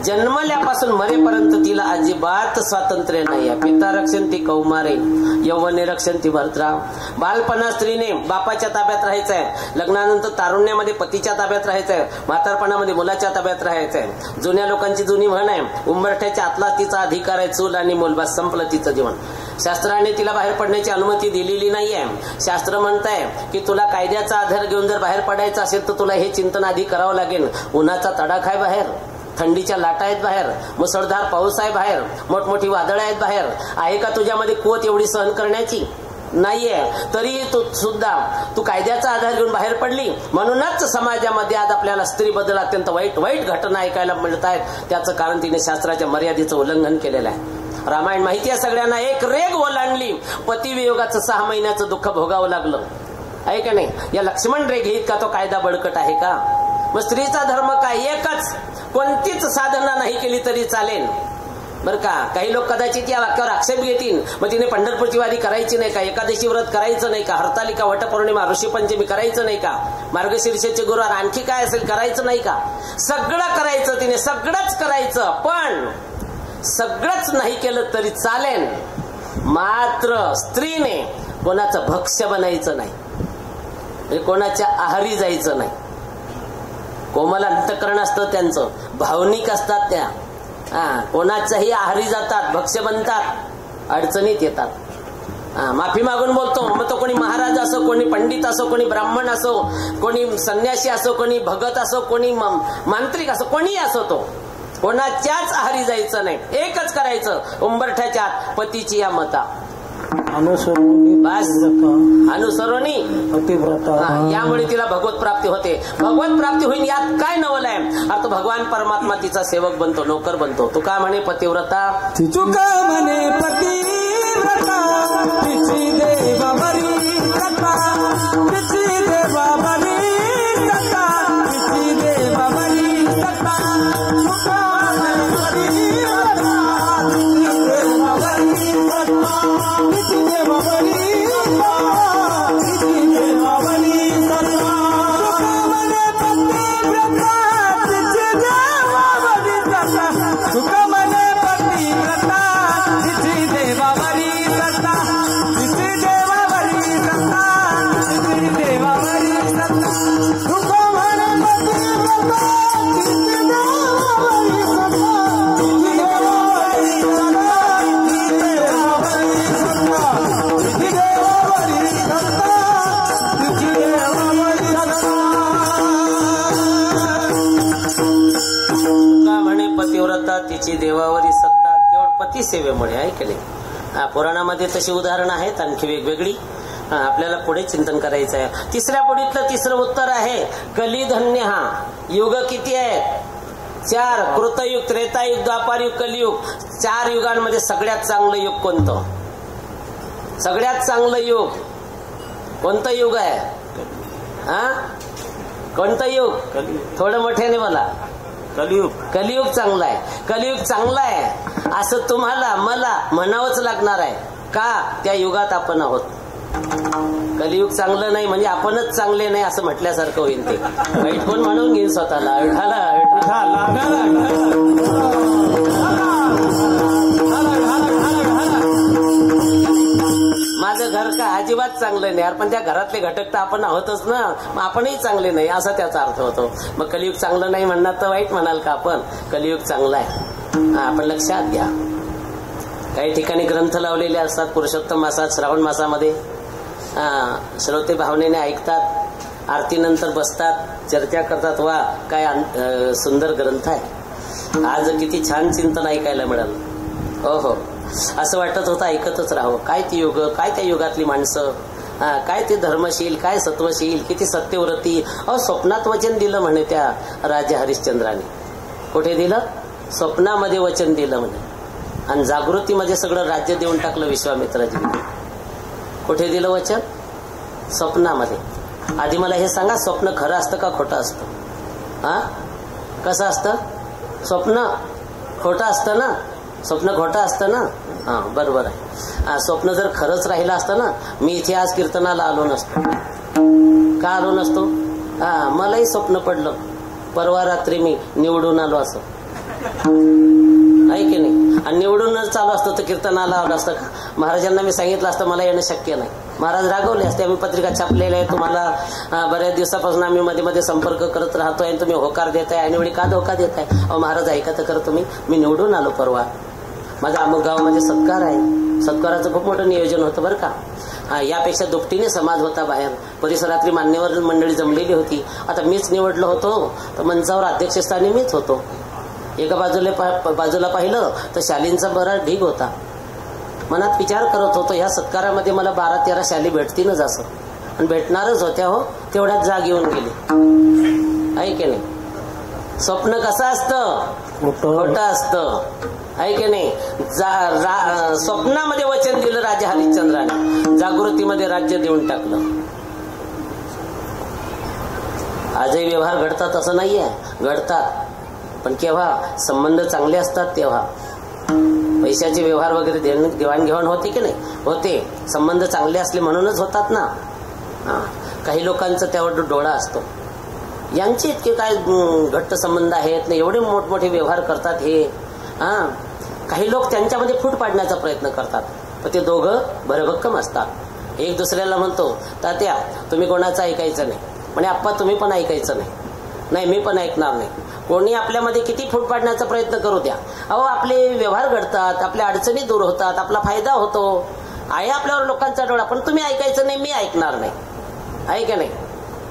जन्मल्यापासून मरेपर्यंत तिला अजिबात स्वातंत्र्य नाही आहे. पिता रक्षंती कौमारे, यौवने रक्षंती भर्त्रा. बालपणा स्त्रीने बापाच्या ताब्यात राहायचंय, लग्नानंतर तारुण्यामध्ये पतीच्या ताब्यात राहायचंय, म्हातारपणामध्ये मुलाच्या ताब्यात राहायचंय. जुन्या लोकांची जुनी म्हण आहे, उंबरठ्याच्या आतला तिचा अधिकार आहे, चूल आणि मूलबास, संपलं तिचं जीवन. शास्त्राने तिला बाहेर पडण्याची अनुमती दिलेली नाहीये. शास्त्र म्हणताय की तुला कायद्याचा आधार घेऊन जर बाहेर पडायचं असेल तर तुला हे चिंतन आधी करावं लागेल. उन्हाचा तडाखा आहे बाहेर, थंडीच्या लाटा आहेत बाहेर, मुसळधार पाऊस आहे बाहेर, मोठमोठी वादळं आहेत बाहेर. आहे का तुझ्यामध्ये कुवत एवढी सहन करण्याची? नाहीये. तरी तू कायद्याचा आधार घेऊन बाहेर पडली. म्हणूनच समाजामध्ये आज आपल्याला स्त्रीबद्दल अत्यंत वाईट वाईट घटना ऐकायला मिळत आहेत. त्याचं कारण तिने शास्त्राच्या मर्यादेचं उल्लंघन केलेलं आहे. रामायण माहिती आहे सगळ्यांना. एक रेग ओलांडली, पतिवियोगाचं 6 महिन्याचं दुःख भोगावं लागलं. आहे का नाही? या लक्ष्मण रेग इतका तो कायदा बळकट आहे का? मग स्त्रीचा धर्म काय? एकच. कोणतीच साधना नाही केली तरी चालेल बर का. काही लोक कदाचित या वाक्यावर आक्षेप घेतील. मग तिने पंढरपूरची वारी करायची नाही का? एकादशी व्रत करायचं नाही का? हरतालिका, वटपौर्णिमा, ऋषीपंचमी करायचं नाही का? मार्गशीर्षाचे गुरुवार आणखी काय असेल करायचं नाही का? सगळं करायचं तिने, सगळंच करायचं. पण सगळंच नाही केलं तरी चालेल. मात्र स्त्रीने कोणाचं भक्ष्य बनायचं नाही, कोणाच्या आहारी जायचं नाही. कोमल अंतकरण असतं त्यांचं, भावनिक असतात त्या. कोणाच्याही आहारी जातात, भक्ष्य बनतात, अडचणीत येतात. माफी मागून बोलतो. मग तो कोणी महाराज असो, कोणी पंडित असो, कोणी ब्राह्मण असो, कोणी संन्यासी असो, कोणी भगत असो, कोणी मांत्रिक असो, कोणी असो, तो कोणाच्याच आहारी जायचं नाही. एकच करायचं, उंबरठ्याच्या पतीची या मता अनुसरणी, बस अनुसरणी पतिव्रता. यामुळे तिला भगवत प्राप्ती होते. भगवत प्राप्ती होईल यात काय नवल आहे? अर्थ भगवान परमात्मा तिचा सेवक बनतो, नोकर बनतो. तू का म्हणे पतिव्रता? तुका म्हणे पतिव्रता, तिची देवावरी कथा, तिची देवावरी कथा, तिची देवावरी कथा. तुका म्हणे पतिव्रता, तिची देवावरी कथा, तिची देवावरी कथा, तिची देवावरी कथा. तुका म्हणे पतिव्रता, तिची देवावरी कथा. तुका म्हणे पतिव्रता, तिची देवावरी कथा, तिची देवावरी कथा, तिची देवावरी कथा. तुका म्हणे पतिव्रता, तिची देवावरी कथा, तिची देवावरी कथा, तिची देवावरी कथा, तिची देवावरी कथा. का म्हणे पतिव्रता, तिची देवावरी सत्ता केवळ पतिसेवेमुळे. आहे की नाही? पुराणामध्ये तशी उदाहरणं आहेत आणखी वेगवेगळी. आपल्याला पुढे चिंतन करायचं आहे. तिसऱ्या पुढीतलं तिसरं उत्तर आहे कलिधन्य. युग किती आहेत? 4. कृतयुग, त्रेतायुग, द्वापारयुग, कलियुग. 4 युगांमध्ये सगळ्यात चांगलं युग कोणतं? सगळ्यात चांगलं युग कोणतं युग आहे? कोणतं युग? थोडं मोठ्याने बोला. कलियुग. कलियुग चांगला आहे. कलियुग चांगला आहे असं तुम्हाला मला म्हणावंच लागणार आहे. का? त्या युगात आपण आहोत. कलियुग चांगलं नाही म्हणजे आपणच चांगले नाही असं म्हटल्यासारखं होईल. ते वाईट कोण म्हणून घेईन स्वतःला. माझं घर का अजिबात चांगलं नाही, पण त्या घरातले घटक तर आपण आहोतच ना, मग आपणही चांगले नाही असा त्याचा अर्थ होतो. मग कलियुग चांगलं नाही म्हणणार तर वाईट म्हणाल का आपण? कलियुग चांगला आहे. आपण लक्षात घ्या. काही ठिकाणी ग्रंथ लावलेले असतात पुरुषोत्तम मासात, श्रावण मासामध्ये. श्रोते भावनेने ऐकतात, आरतीनंतर बसतात, चर्चा करतात. वा काय सुंदर ग्रंथ आहे. आज किती छान चिंतन ऐकायला मिळालं. हो हो, असं वाटत होतं ऐकतच राहावं. काय ती युग, काय त्या युगातली माणसं, काय ते धर्मशील, काय सत्वशील, किती सत्यव्रती. स्वप्नात वचन दिलं म्हणे त्या राजा हरिश्चंद्राने. कुठे दिलं? स्वप्नामध्ये वचन दिलं म्हणे. आणि जागृतीमध्ये सगळं राज्य देऊन टाकलं विश्वामित्राजी. कुठे दिलं वचन? स्वप्नामध्ये. आधी मला हे सांगा, स्वप्न खरं असतं का खोटं असतं? कसं असतं? स्वप्न खोटं असतं ना? स्वप्न खोटं असतं ना? बरोबर आहे. स्वप्न जर खरंच राहिलं असतं ना, मी इथे आज कीर्तनाला आलो नसतो. का आलो नसतो? मलाही स्वप्न पडलं परवा रात्री मी निवडून आलो असं, आहे की नाही? आणि निवडूनच चालू असतो तर कीर्तनाला आलो असतं का? महाराजांना मी सांगितलं असतं मला येणं शक्य नाही. महाराज रागवले असते. आम्ही पत्रिका छापलेल्या आहे, तुम्हाला बऱ्याच दिवसापासून आम्ही मध्ये मध्ये संपर्क करत राहतोय आणि तुम्ही होकार देताय. आणि वेळी का धोका देताय? महाराज ऐका तर खरं तुम्ही, मी निवडून आलो परवा. माझा अमुक गावामध्ये सत्कार आहे. सत्काराचं खूप मोठं नियोजन होतं बरं का. यापेक्षा दुपटीने समाज होता बाहेर. परिसरातली मान्यवर मंडळी जमलेली होती. आता मीच निवडलो होतो तर मंचावर अध्यक्षस्थानी मीच होतो. एका बाजूला पाहिलं तर शालींचा बरा ढीग होता. मनात विचार करत होतो, ह्या सत्कारामध्ये मला 12-13 शाली भेटतीलच असं, आणि भेटणारच होत्या. हो, तेवढ्यात जाग येऊन गेली. आहे की नाही? स्वप्न कसं असतं? खोटं असतं. आहे की नाही? स्वप्नामध्ये वचन दिलं राजा हरिश्चंद्राने, जागृतीमध्ये राज्य देऊन टाकलं. आजही व्यवहार घडतात असं नाहीये, घडतात. पण केव्हा? संबंध चांगले असतात तेव्हा. पैशाचे व्यवहार वगैरे देवाणघेवाण होते की नाही? होते. संबंध चांगले असले म्हणूनच होतात ना. काही लोकांचा त्यावर डोळा असतो. यांचे इतके काय घट्ट संबंध आहेत ना, एवढे मोठमोठे व्यवहार करतात हे. काही लोक त्यांच्यामध्ये फूट पाडण्याचा प्रयत्न करतात, पण ते दोघं भरभक्कम असतात. एक दुसऱ्याला म्हणतो, तात्या तुम्ही कोणाचं ऐकायचं नाही. म्हणे आप्पा तुम्ही पण ऐकायचं नाही. नाही मी पण ऐकणार नाही. कोणी आपल्यामध्ये किती फूट पाडण्याचा प्रयत्न करू द्या, आपले व्यवहार घडतात, आपल्या अडचणी दूर होतात, आपला फायदा होतो. आहे आपल्यावर लोकांचा डोळा, पण तुम्ही ऐकायचं नाही, मी ऐकणार नाही. आहे का नाही?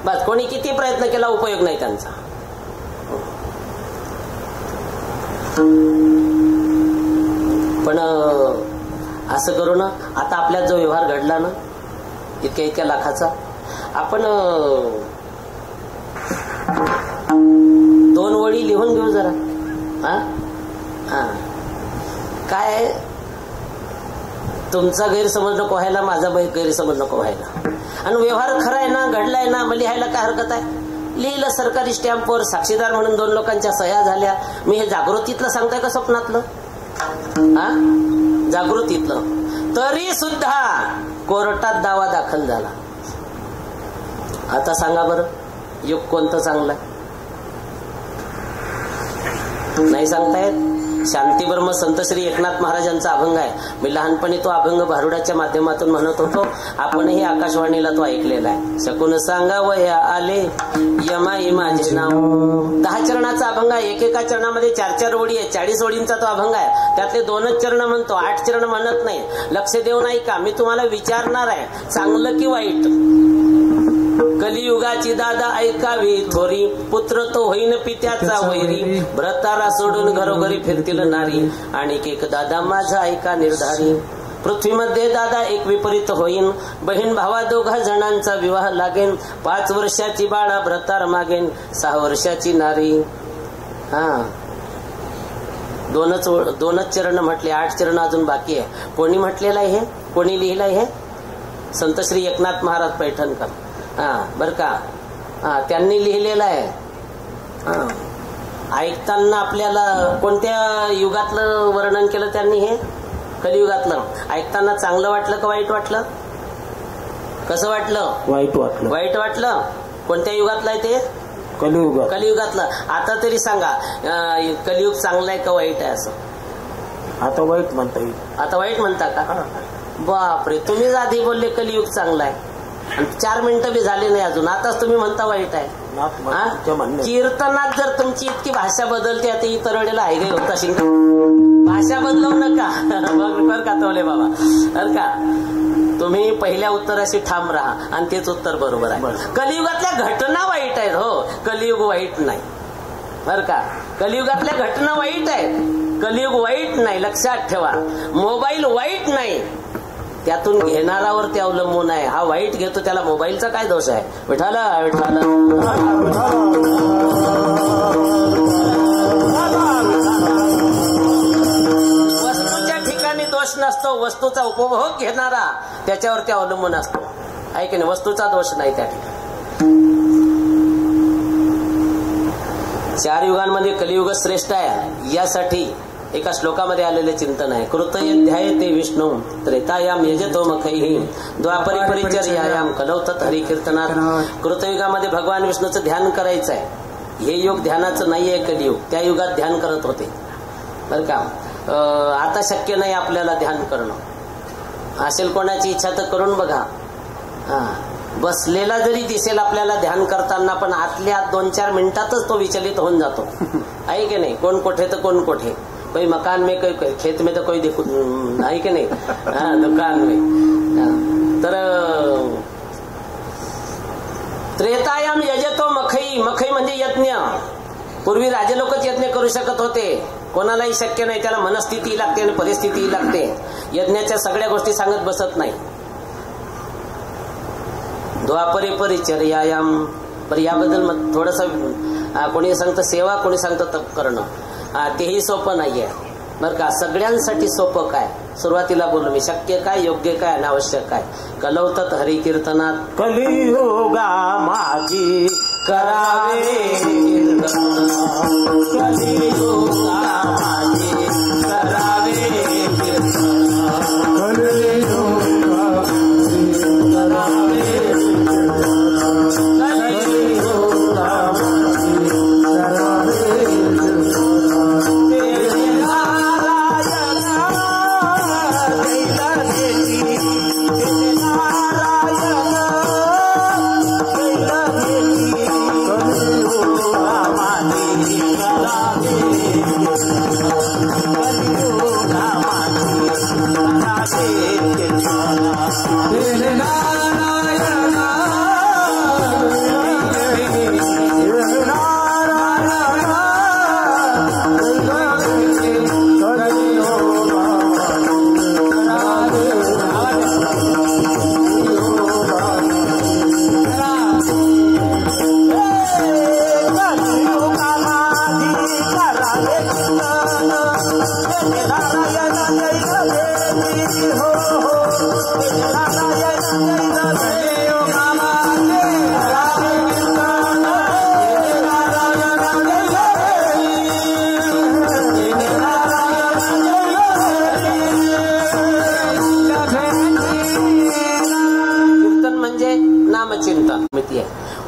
बस, कोणी किती प्रयत्न केला उपयोग नाही त्यांचा. पण असं करू ना, आता आपल्यात जो व्यवहार घडला ना इतक्या लाखाचा, आपण 2 ओळी लिहून घेऊ जरा. काय तुमचा गैरसमज नको व्हायला, माझा गैरसमज नको व्हायला. आणि व्यवहार खरा आहे ना, घडलाय ना, मग लिहायला काय हरकत आहे? लिहिलं सरकारी स्टॅम्पवर, साक्षीदार म्हणून 2 लोकांच्या सह्या झाल्या. मी हे जागृतीतलं सांगताय का स्वप्नातलं? जागृतीतलं. तरी सुद्धा कोर्टात दावा दाखल झाला. आता सांगा बरं, युग कोणतं चांगलं आहे? नाही सांगतायत. शांतीब्रह्म संत श्री एकनाथ महाराजांचा अभंग आहे. मी लहानपणी तो अभंग भारुडाच्या माध्यमातून म्हणत होतो. आपणही आकाशवाणीला तो ऐकलेला आहे. शकून सांगावया आले यमाई माझे नाव. 10 चरणाचा अभंग आहे. एकेका चरणामध्ये 4-4 ओळी आहे. 40 ओळींचा तो अभंग आहे. त्यातले 2च चरण म्हणतो, 8 चरण म्हणत नाही. लक्ष देऊन ऐका, मी तुम्हाला विचारणार आहे, चांगलं की वाईट. कलियुगाची दादा ऐकावी थोरी, पुत्र तो होईन पित्याचा वैरी. भ्रताला सोडून घरोघरी फिरतील नारी, आणि एक दादा माझा ऐका निर्धारी. पृथ्वीमध्ये दादा एक विपरीत होईन, बहीण भावा 2 जणांचा विवाह लागेन. 5 वर्षाची बाळा भ्रतार मागेन, 6 वर्षाची नारी. 2च चरण म्हटले, 8 चरण अजून बाकी आहे. कोणी म्हटलेलं आहे हे? कोणी लिहिलंय हे? संत श्री एकनाथ महाराज पैठणकर. बर का? त्यांनी लिहिलेलं आहे. ऐकताना आपल्याला कोणत्या युगातलं वर्णन केलं त्यांनी? हे कलियुगातलं. ऐकताना चांगलं वाटलं का वाईट वाटलं? कसं वाटलं? वाईट वाटलं. वाईट वाटलं. कोणत्या युगातलं आहे ते? कलियुगात. कलियुगातलं. आता तरी सांगा, कलियुग चांगलं आहे का वाईट आहे? असं आता वाईट म्हणता येईल. आता वाईट म्हणता का? बापरे, तुम्हीच आधी बोलले कलियुग चांगला आहे आणि 4 मिनिटं बी झाले नाही अजून, आताच तुम्ही म्हणता वाईट आहे. कीर्तनात जर तुमची इतकी भाषा बदलते, आता ही तरडेला आहे गे होता शिंक, भाषा बदलवू नका. बरं का तोले बाबा, बरं का? तुम्ही पहिल्या उत्तराशी ठाम राहा आणि तेच उत्तर बरोबर आहे. कलियुगातल्या घटना वाईट आहेत. हो, कलियुग वाईट नाही बरं का? कलियुगातल्या घटना वाईट आहेत. कलियुग वाईट नाही, लक्षात ठेवा. मोबाईल वाईट नाही, त्यातून घेणारावर ते अवलंबून आहे. हा वाईट घेतो, त्याला मोबाईलचा काय दोष आहे? विठाला विठाला. वस्तूच्या ठिकाणी दोष नसतो, वस्तूचा उपभोग घेणारा त्याच्यावर ते अवलंबून असतो. आहे की नाही? वस्तूचा दोष नाही त्या ठिकाणी. 4 युगांमध्ये कलियुग श्रेष्ठ आहे यासाठी एका श्लोकामध्ये आलेले चिंतन आहे. कृतयध्यायते विष्णू त्रेतायाम यजतो मखैहि द्वापरी परिचर्यायाम कलौतत हरिकीर्तनात. कृतयुगामध्ये भगवान विष्णूचं ध्यान करायचं आहे. हे युग ध्यानाचं नाहीये कलियुग. त्या युगात ध्यान करत होते बरं का? आता शक्य नाही आपल्याला ध्यान करणं. असेल कोणाची इच्छा तर करून बघा. बसलेला जरी दिसेल आपल्याला ध्यान करताना, पण आतल्या 2-4 मिनिटातच तो विचलित होऊन जातो. आहे की नाही? कोण कोठे तर कोण कोठे, कोई मकान में, कोई खेत में, तो कोई आहे की नाही? दुकान में. तर त्रेतायाम यजतो मखई. मखई म्हणजे यज्ञ. पूर्वी राजे लोकच यज्ञ करू शकत होते, कोणालाही शक्य नाही. त्याला मनस्थिती लागते आणि परिस्थिती लागते. यज्ञाच्या सगळ्या गोष्टी सांगत बसत नाही. द्वापरे परिचर्यायाम. पर याबद्दल थोडस कोणी सांगतं सेवा, कोणी सांगतं तप करणं. तेही सोपं नाहीये बरं का? सगळ्यांसाठी सोपं काय? सुरुवातीला बोललो मी, शक्य काय, योग्य काय, अनावश्यक काय. कलौतत हरिकीर्तनात. कलियुगा माझी करावे कलियुगा माझी करावे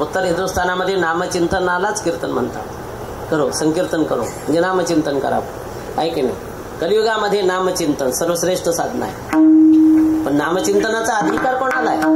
उत्तर हिंदुस्थानामध्ये नामचिंतनालाच कीर्तन म्हणतात. करो, संकीर्तन करो म्हणजे नामचिंतन करा. आहे की नाही? कलियुगामध्ये नामचिंतन सर्वश्रेष्ठ साधना आहे. पण नामचिंतनाचा अधिकार कोणाला आहे?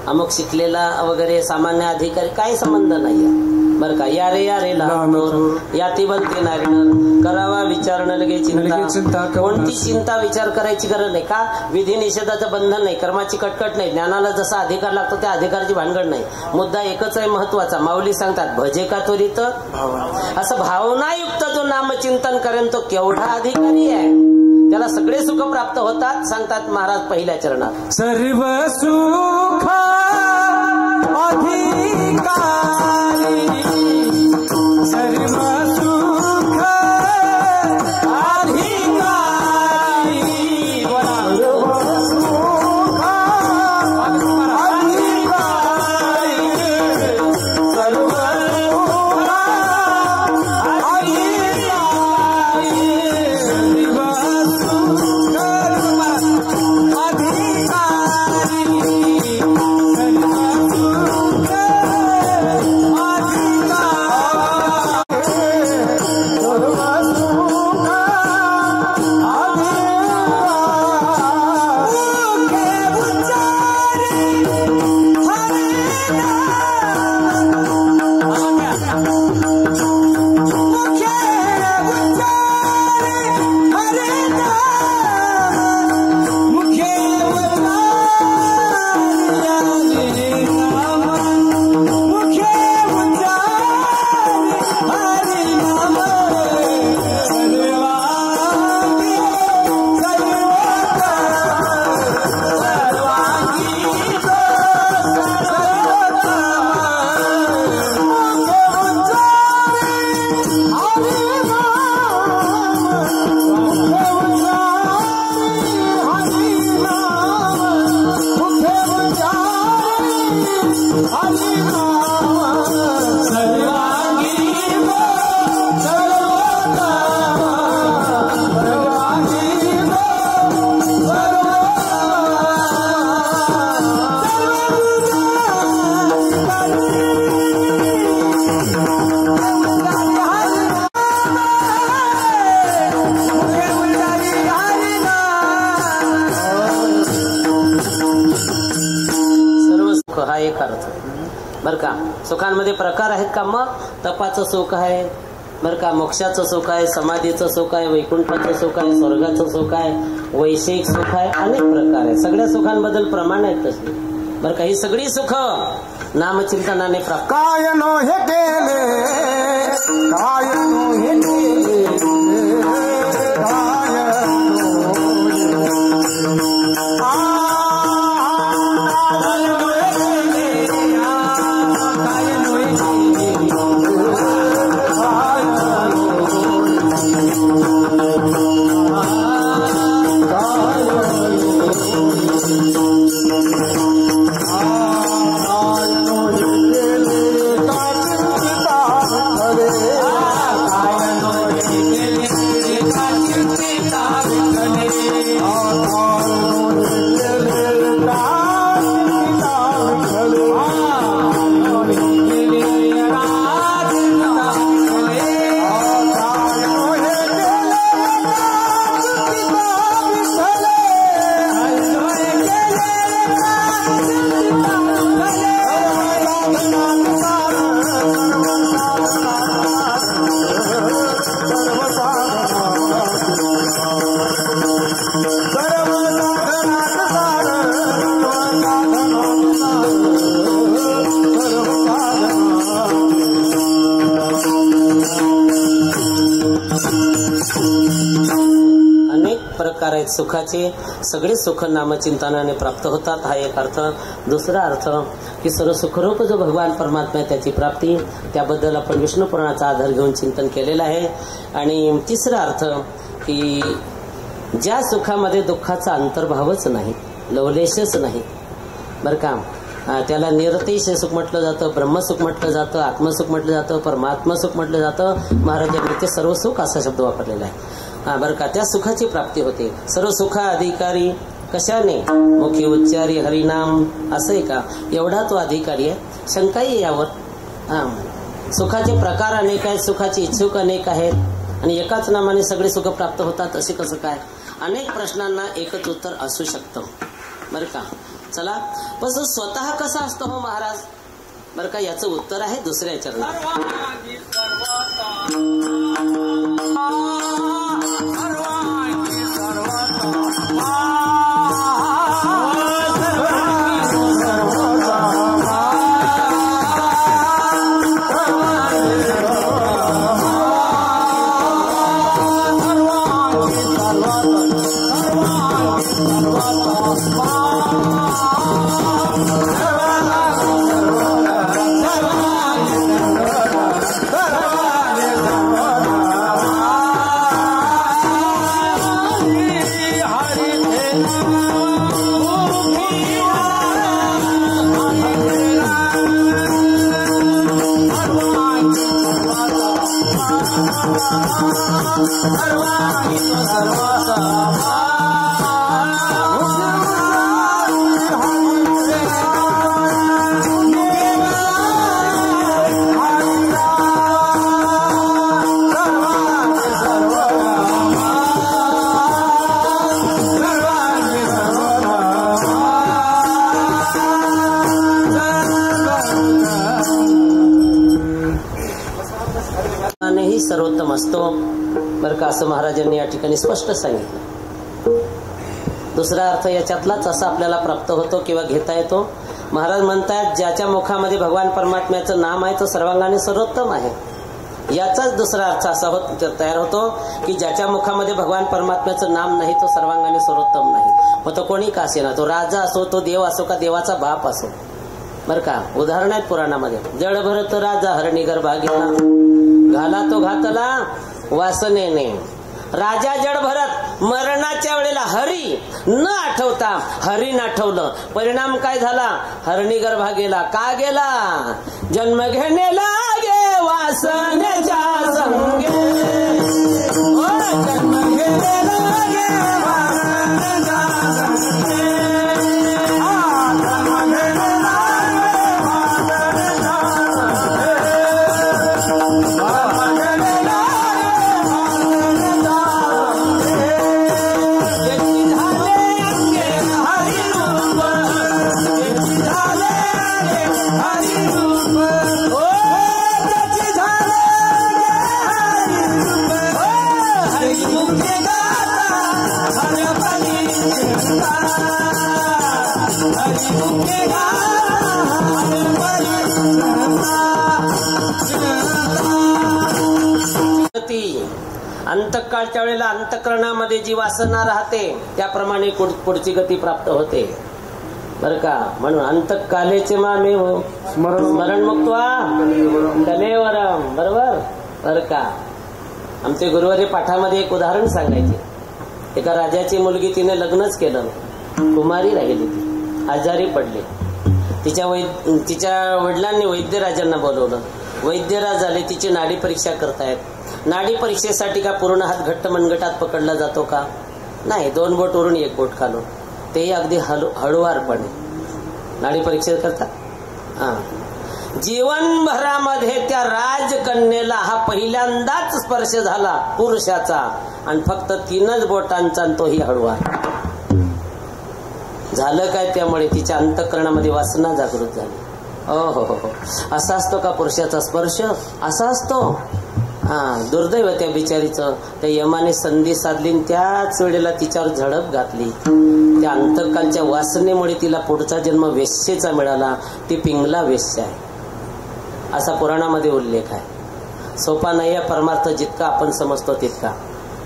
अमुक शिकलेला वगैरे सामान्य अधिकारी काही संबंध नाहीये बरं का. या रे लहानोर याती बनते नारीनर करावा विचार न लगे चिंता. कोणती चिंता विचार करायची गरज नाही का. विधी निषेधाचं बंधन नाही, कर्माची कटकट नाही, ज्ञानाला जसा अधिकार लागतो त्या अधिकाराची भानगड नाही. मुद्दा एकच आहे महत्वाचा. माऊली सांगतात भजे का त्वरित. असं भावनायुक्त जो नामचिंतन करेन तो केवढा अधिकारी आहे, त्याला सगळे सुख प्राप्त होतात. सांगतात महाराज पहिल्या चरणात सर्व सुख अधिकारी सर्व सुख अधिकारी बर का. सुखांमध्ये प्रकार आहेत का. मग तपाचं सुख आहे बर का, मोक्षाचं सुख आहे, समाधीचं सुख आहे, वैकुंठाचं सुख आहे, स्वर्गाचं सुख आहे, वैषयिक सुख आहे, अनेक प्रकार आहे. सगळ्या सुखांबद्दल प्रमाण आहेत तसे बर का. ही सगळी सुख नामचिंतनाने प्राप्त. काय नो हे केले काय नो हे केले सुखाचे सगळे सुख नामचिंतनाने प्राप्त होतात. हा एक अर्थ. दुसरा अर्थ की सर्व सुखरूप जो भगवान परमात्मा आहे त्याची प्राप्ती, त्याबद्दल आपण विष्णू पुराणाचा आधार घेऊन चिंतन केलेलं आहे. आणि तिसरा अर्थ की ज्या सुखामध्ये दुःखाचा अंतर्भावच नाही, लवलेशच नाही बरं का, त्याला निरतिश सुख म्हटलं जातं, ब्रह्मसुख म्हटलं जातं, आत्मसुख म्हटलं जातं, परमात्मा सुख म्हटलं जातं. महाराजांनी ते सर्व सुख असा शब्द वापरलेला आहे. बरं का. त्या सुखाची प्राप्ती होते. सर्व सुखा अधिकारी कशाने, मुखी उच्चारी हरिनाम. असं आहे का, एवढा तो अधिकारी आहे. शंकाही यावर. सुखाचे प्रकार अनेक आहेत, सुखाची इच्छुक अनेक आहेत, आणि एकाच नामाने सगळे सुख प्राप्त होतात असे कसं काय. अनेक प्रश्नांना एकच उत्तर असू शकतं बरं का. चला, पण स्वतः कसा असतो हो महाराज बरं का, याचं उत्तर आहे दुसऱ्या चरणात. सर्वोत्तम असतो बरं का, असं महाराजांनी या ठिकाणी स्पष्ट सांगितलं. दुसरा अर्थ याच्यातलाच असा आपल्याला प्राप्त होतो किंवा घेता येतो. महाराज म्हणतात ज्याच्या मुखामध्ये भगवान परमात्म्याचं नाम आहे तो सर्वांगाने सर्वोत्तम आहे. याचाच दुसरा अर्थ असा तयार होतो की ज्याच्या मुखामध्ये भगवान परमात्म्याचं नाम नाही तो सर्वांगाने सर्वोत्तम नाही. मग तो कोणी का असे ना, तो राजा असो, तो देव असो का देवाचा बाप असो बरं का. उदाहरण आहेत पुराणामध्ये. जड भरत राजा हरणी गर्भा गेला, घाला तो घातला वासनेने. राजा जड भरत मरणाच्या वेळेला हरी न आठवता हरीन आठवलं, परिणाम काय झाला, हरणी गर्भा गेला. का गेला, जन्म घेणे लागे वासनेच्या संगे, जन्म घेणे लागे वासनेच्या संगे, अंतकाळच्या वेळेला अंतकरणामध्ये जी वासना राहते त्याप्रमाणे पुढची गती प्राप्त होते बरं का. म्हणून अंतकालेचे मामे हो स्मरण मुक्त्वा कलेवरम, बरोबर बरं का. आमचे गुरुवारी पाठामध्ये एक उदाहरण सांगायचे. एका राजाची मुलगी, तिने लग्नच केलं, कुमारी राहिली, ती आजारी पडली. तिच्या वडिलांनी वैद्यराजांना बोलवलं. वैद्यराज आले, तिची नाडी परीक्षा करतायत. नाडी परीक्षेसाठी का पूर्ण हात घट्ट मनगटात पकडला जातो का, नाही, 2 बोट वरून 1 बोट खालून, तेही अगदी हळुवारपणे नाडी परीक्षा करतात. जीवनभरामध्ये त्या राजकन्येला हा पहिल्यांदाच स्पर्श झाला पुरुषाचा, आणि फक्त 3च बोटांचा, आणि तोही हळुवार. झालं काय, त्यामुळे तिच्या अंतःकरणामध्ये वासना जागृत झाली. हो, असा असतो का पुरुषाचा स्पर्श, असा असतो. दुर्दैव त्या बिचारीचं. त्या यमाने संधी साधली, त्याच वेळेला तिच्यावर झडप घातली. त्या अंतकालच्या वासनेमुळे तिला पुढचा जन्म वेश्येचा मिळाला. ती पिंगला वेश्या आहे, असा पुराणामध्ये उल्लेख आहे. सोपा नाही आहे परमार्थ, जितका आपण समजतो तितका.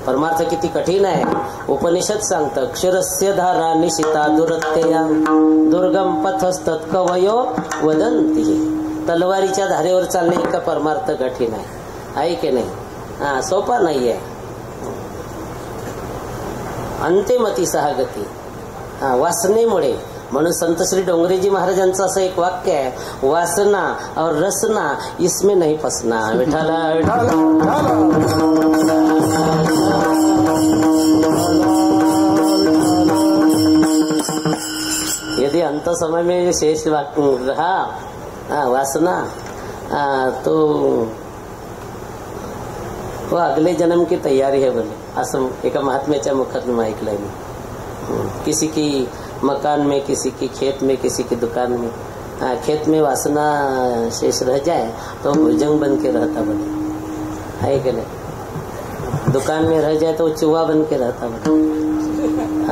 परमार्थ किती कठीण आहे. उपनिषद सांगतं, क्षरस्य धारा निशिता दुरत्तेया दुर्गम पथस्तत् कवयो वदंती. तलवारीच्या धारेवर चालणे इतका परमार्थ कठीण आहे की नाही. सोपा नाहीये. अंतिमती सहागती वासनेमुळे. म्हणून संत श्री डोंगरेजी महाराजांचं असं एक वाक्य आहे, वासना और रसना इसमें नहीं फसना. विठाला यदि अंत समय में शेष रहा वासना तो वो अगले जन्म की तैयारी है बोले. असं एका महात्म्याच्या मुखातून ऐकलंय मी. किसी की मकान में किसी की, खेत में किसी की दुकान में। खेत में वासना शेष रह जाए तो भुजंग बन के रहता बने, है कि नहीं? दुकान में रह जाए तो चूहा बन के रहता बने,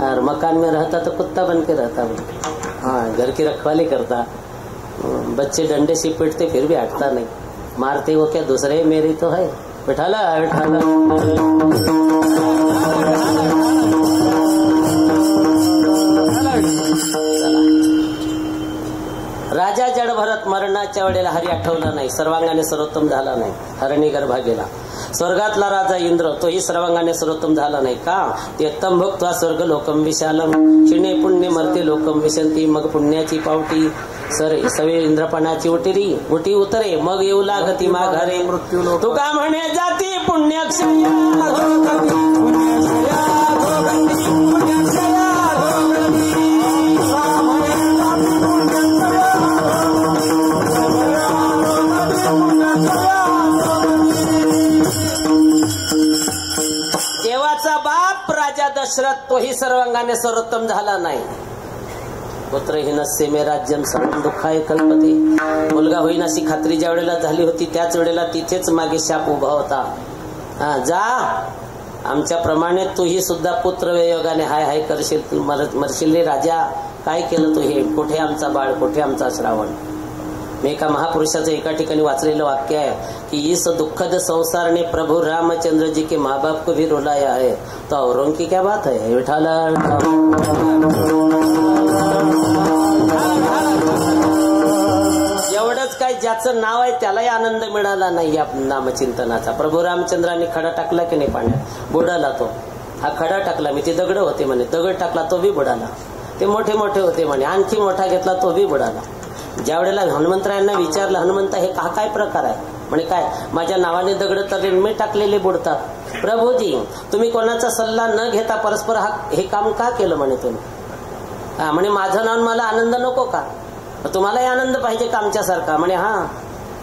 और मकान में रहता तो कुत्ता बन के रहता बने। हाँ, घर की रखवाली करता, बच्चे डंडे से पीटते फिर भी हटता नहीं, मारते वो क्या दूसरे, मेरी तो है, बिठाला बिठाला। राजा जड भरत मरणाच्या वेळेला हरी आठवला नाही, सर्वांगाने सर्वोत्तम झाला नाही, हरणी गर्भा गेला. स्वर्गातला राजा इंद्र तोही सर्वांगाने सर्वोत्तम झाला नाही का? त्यक्तम भुक्त्वा स्वर्ग लोकम विशालम, क्षिणे पुण्य मर्ते लोकम विशंती. मग पुण्याची पावटी सवे इंद्रपणाची उटी उतरे, मग येऊ लागती माघारे मृत्यू. तुका म्हणे जाती पुण्यक्षया, देवाचा बाप राजा दशरथ तोही सर्वांगाने सर्वोत्तम झाला नाही. पुत्रहीनस्य मे राज्यम सर्वं दुःखाय कल्पते. मुलगा होईन अशी खात्री ज्या वेळेला झाली होती त्याच वेळेला तिथेच मागे शाप उभा होता. जा, आमच्या प्रमाणे तूही सुद्धा पुत्र वियोगाने हाय हाय करशील, तू मरशील रे राजा. काय केलं तू हे? कुठे आमचा बाळ, कुठे आमचा श्रावण? मी एका महापुरुषाचं एका ठिकाणी वाचलेलं वाक्य आहे की इस दुःखद संसार ने प्रभु रामचंद्र जी के माँ बाप को भी रुलाया है, तो औरों की क्या बात है? विठाला एवढंच काय, ज्याचं नाव आहे त्यालाही आनंद मिळाला नाही या नामचिंतनाचा. प्रभू रामचंद्राने खडा टाकला की नाही पाण्यात, बुडाला तो. हा खडा टाकला, मी ते दगड होते म्हणे, दगड टाकला तो बी बुडाला. ते मोठे मोठे होते म्हणे, आणखी मोठा घेतला तो बी बुडाला. ज्या वेळेला हनुमंतरायांना विचारलं, हनुमंत हे काय प्रकार आहे? म्हणे काय, माझ्या नावाने दगड तरी मी टाकलेले बुडतात. प्रभूजी, तुम्ही कोणाचा सल्ला न घेता परस्पर हे काम का केलं म्हणे तुम्ही? म्हणे माझं नाव मला आनंद नको का? तुम्हालाही आनंद पाहिजे का आमच्यासारखा? म्हणे हा.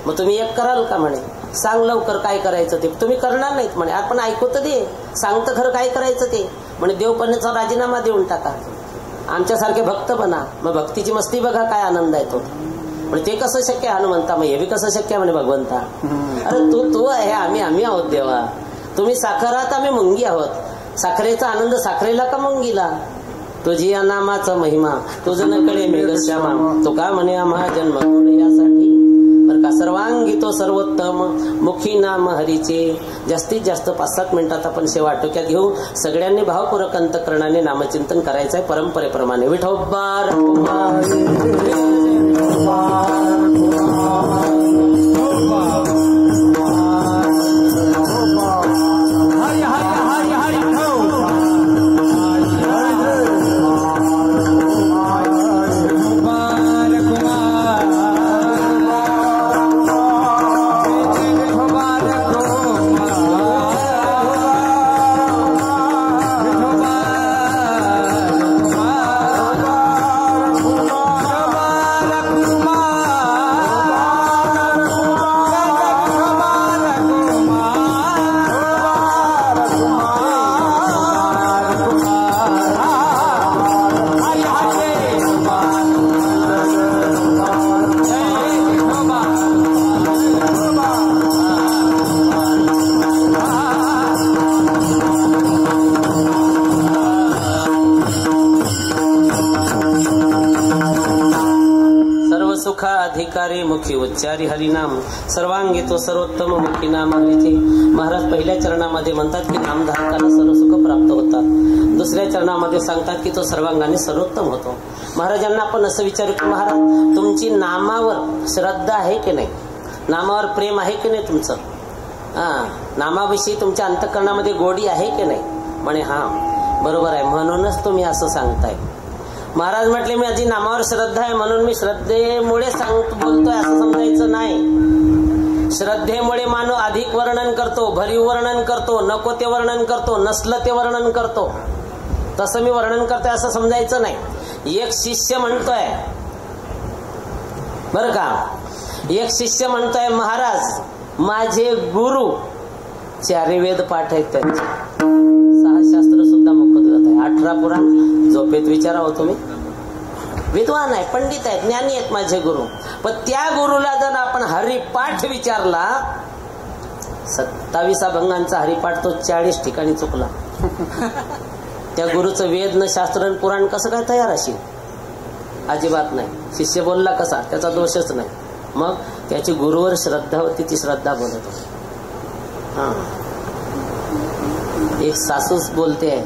मग तुम्ही एक कराल का? म्हणे सांग लवकर काय करायचं ते. तुम्ही करणार नाहीत म्हणे, आपण ऐकू तर दे, सांगतं खरं काय करायचं ते. म्हणे देवपणीचा राजीनामा देऊन टाका, आमच्यासारखे भक्त बना. मग भक्तीची मस्ती बघा काय आनंद आहे तो. म्हणजे ते कसं शक्य आहे हनुमंता? मग हे बी कसं शक्य आहे म्हणे भगवंता? अरे तू आहे, आम्ही आहोत देवा. तुम्ही साखर आहात, आम्ही मुंगी आहोत. साखरेचा आनंद साखरेला का मुंगीला? तुझी या नामाचा महिमा तुझं नकडे मेघश्यामा. तो का म्हणे आम्हा जन्म यासाठी बरं का. सर्वांगी तो सर्वोत्तम मुखी नाम हरीचे. जास्तीत जास्त 5-7 मिनिटात आपण सेवा आटोक्यात घेऊ. सगळ्यांनी भावपूर्वक अंतःकरणाने नामचिंतन करायचंय परंपरेप्रमाणे. विठोबार अधिकारी मुखी उच्चारी हरिनाम. सर्वांगी तो सर्वोत्तम मुखी नाम हरीचे. महाराज पहिल्या चरणामध्ये म्हणतात की नामधारकाला सर्व सुख प्राप्त होतात. दुसऱ्या चरणामध्ये सांगतात की तो सर्वांगाने सर्वोत्तम होतो. महाराजांना आपण असं विचारू की महाराज तुमची नामावर श्रद्धा आहे की नाही? नामावर प्रेम आहे की नाही तुमचं? नामाविषयी तुमच्या अंतःकरणामध्ये गोडी आहे की नाही? म्हणे हा बरोबर आहे, म्हणूनच तुम्ही असं सांगताय. महाराज म्हटले माझी नामावर श्रद्धा आहे म्हणून मी श्रद्धेमुळे बोलतोय असं समजायचं नाही. श्रद्धेमुळे मानव अधिक वर्णन करतो, भरीव वर्णन करतो, नको ते वर्णन करतो, नसलं ते वर्णन करतो. तसं मी वर्णन करतोय असं समजायचं नाही. एक शिष्य म्हणतोय बर का, एक शिष्य म्हणतोय महाराज माझे गुरु 4 वेद पाठ आहेत, त्यांचे 6 शास्त्र सुद्धा मुखोद्गत आहे, 18 पुराण. झोपेत विचारावं तुम्ही, विद्वान आहे, पंडित आहेत, ज्ञानी आहेत माझे गुरु. पण त्या गुरुला जर आपण हरिपाठ विचारला, 27 अभंगांचा हरिपाठ तो 40 ठिकाणी चुकला. त्या गुरुचं वेद न शास्त्र न पुराण कसं काय तयार असेल? अजिबात नाही. शिष्य बोलला कसा, त्याचा दोषच नाही. मग त्याची गुरुवर श्रद्धा होती, ती श्रद्धा बोलत होती. हा, एक सासूस बोलते आहे,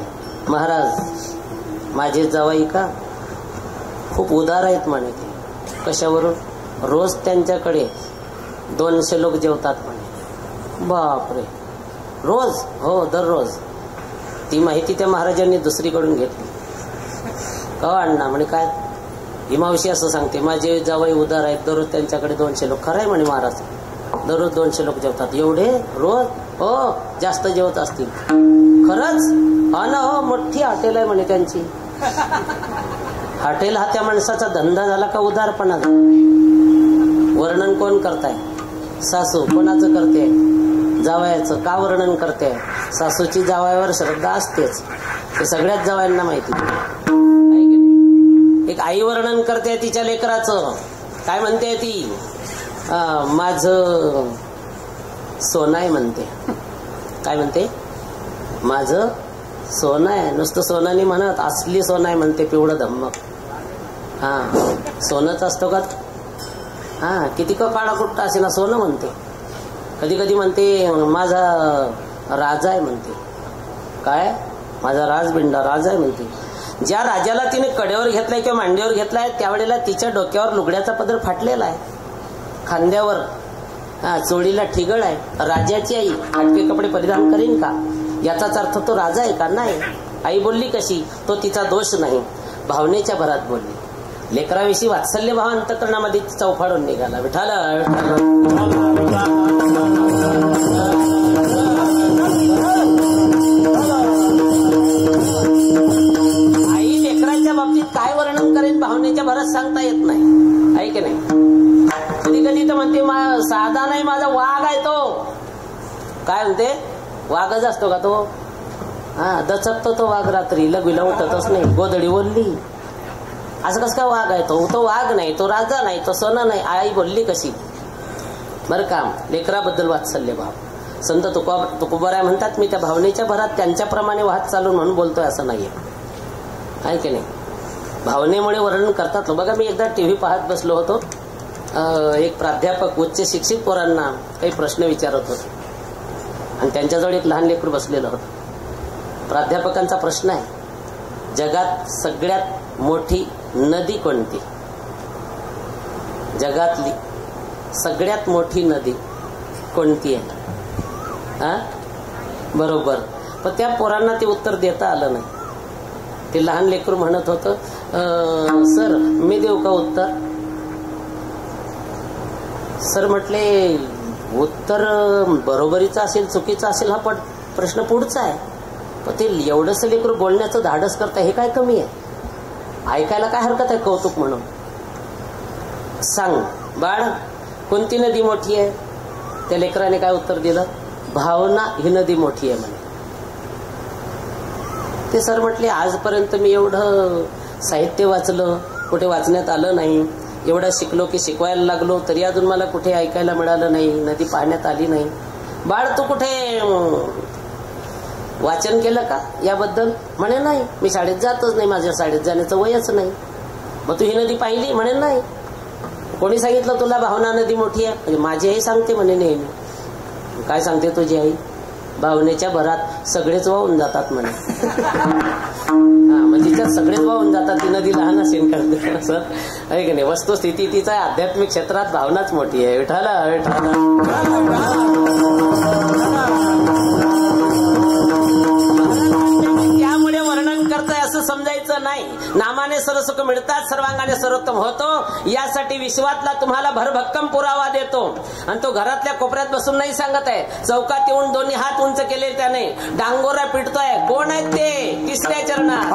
महाराज माझे जावई का खूप उदार आहेत म्हणे. ते कशावरून? रोज त्यांच्याकडे 200 लोक जेवतात म्हणे. बापरे, रोज? हो, दररोज. ती माहिती त्या महाराजांनी दुसरीकडून घेतली. का अण्णा म्हणे, काय ही मावशी असं सांगते, माझे जावई उदार आहेत, दररोज त्यांच्याकडे 200 लोक. खरं आहे म्हणे महाराज, दररोज 200 लोक जेवतात. एवढे रोज? हो, जास्त जेवत असतील. खरंच? हा ना, हो, मोठी हॉटेल आहे म्हणे त्यांची. हॉटेल हा त्या माणसाचा धंदा झाला का उदारपणा? वर्णन कोण करताय? सासू. कोणाचं करते? जावयाचं. का वर्णन करते? सासूची जावयावर श्रद्धा असतेच, हे सगळ्याच जावयांना माहिती. एक आई वर्णन करते तिच्या लेकराचं. काय म्हणते ती? माझं सोनं आहे म्हणते. काय म्हणते? माझं सोनं आहे. नुसतं सोनं नाही म्हणत, असली सोनं आहे म्हणते, पिवळं धम्मक. हा, सोनंच असतो का? हा, किती का काळा कुट्टा असे ना, सोनं म्हणते. कधी कधी म्हणते माझा राजा आहे म्हणते. काय? माझा राजबिंडा राजा आहे म्हणते. ज्या राजाला तिने कड्यावर घेतलाय किंवा मांडीवर घेतलाय, त्यावेळेला तिच्या डोक्यावर लुगड्याचा पदर फाटलेला आहे, खांद्यावर चोळीला ठिगळ आहे. राजाची आई फाटके कपडे परिधान करीन का? याचाच अर्थ तो राजा आहे का? नाही. आई बोलली कशी? तो तिचा दोष नाही, भावनेच्या भरात बोलली. लेकराविषयी वात्सल्य भाव अंतकरणामध्ये चौफाडून निघाला. विठाला आई लेकराच्या बाबतीत काय वर्णन करेन भावनेच्या भरात सांगता येत नाही, आहे की नाही? कधी कधी तर म्हणते साधा नाही, माझा वाघ आहे तो. काय म्हणते? वाघच असतो का तो? हा, दचकतो तो वाघ रात्री, लगविला उठतच नाही. गोधडी बोलली, असं कसं काय वाघ आहे तो? तो वाघ नाही, तो राजा नाही, तो सोनं नाही. आई बोलली कशी? बरं का, लेकराबद्दल वात्सल्य भाव. संत तुकोबाराय म्हणतात, मी त्या भावनेच्या भरात त्यांच्याप्रमाणे वाहत चालून म्हणून बोलतोय असं नाहीये, आहे की नाही? भावनेमुळे वर्णन करतात. बघा, मी एकदा टीव्ही पाहत बसलो होतो. एक प्राध्यापक उच्च शिक्षित पोरांना काही प्रश्न विचारत होते आणि त्यांच्याजवळ एक लहान लेकरू बसलेलं होतं. प्राध्यापकांचा प्रश्न आहे, जगात सगळ्यात मोठी नदी कोणती? जगातली सगळ्यात मोठी नदी कोणती आहे? हा, बरोबर. पण त्या पोरांना ते उत्तर देता आलं नाही. ते लहान लेकरू म्हणत होतं, सर मी देऊ का उत्तर? सर म्हटले, उत्तर बरोबरीचं असेल चुकीचं असेल हा प्रश्न पुढचा आहे, पण ते एवढंसं लेकरू बोलण्याचं धाडस करता हे काय कमी आहे? ऐकायला काय हरकत आहे कौतुक म्हणून? सांग बाळ, कोणती नदी मोठी आहे? त्या लेकराने काय उत्तर दिलं? भावना ही नदी मोठी आहे म्हणे. ते सर म्हटले, आजपर्यंत मी एवढं साहित्य वाचलं, कुठे वाचण्यात आलं नाही. एवढं शिकलो की शिकवायला लागलो, तरी अजून मला कुठे ऐकायला मिळालं नाही, नदी पाहण्यात आली नाही. बाळ, तू कुठे वाचन केलं का याबद्दल? म्हणे नाही, मी शाळेत जातच नाही, माझ्या शाळेत जाण्याचं वयच नाही. मग तू ही नदी पाहिली? म्हणे नाही. कोणी सांगितलं तुला भावना नदी मोठी आहे? म्हणजे माझी आई सांगते म्हणे नेहमी. काय सांगते तुझी आई? भावनेच्या भरात सगळेच वाहून जातात म्हणे. हा, म्हणजे तिच्यात सगळेच वाहून जातात, ती नदी लहान असेल करते असं आहे की नाही? वस्तुस्थिती तिचा आध्यात्मिक क्षेत्रात भावनाच मोठी आहे. विठाला विठाला. त्यामुळे वर्णन करताय असं समजायचं नाही. नामाने सर्वसुख मिळतात, सर्वांगाने सर्वोत्तम होतो, यासाठी विश्वातला तुम्हाला भरभक्कम पुरावा देतो. आणि तो घरातल्या कोपऱ्यात बसून नाही सांगत आहे, चौकात येऊन दोन्ही हात उंच केले त्याने, डांगोरा पिटतोय. कोण आहेत ते? तिसऱ्या चरणात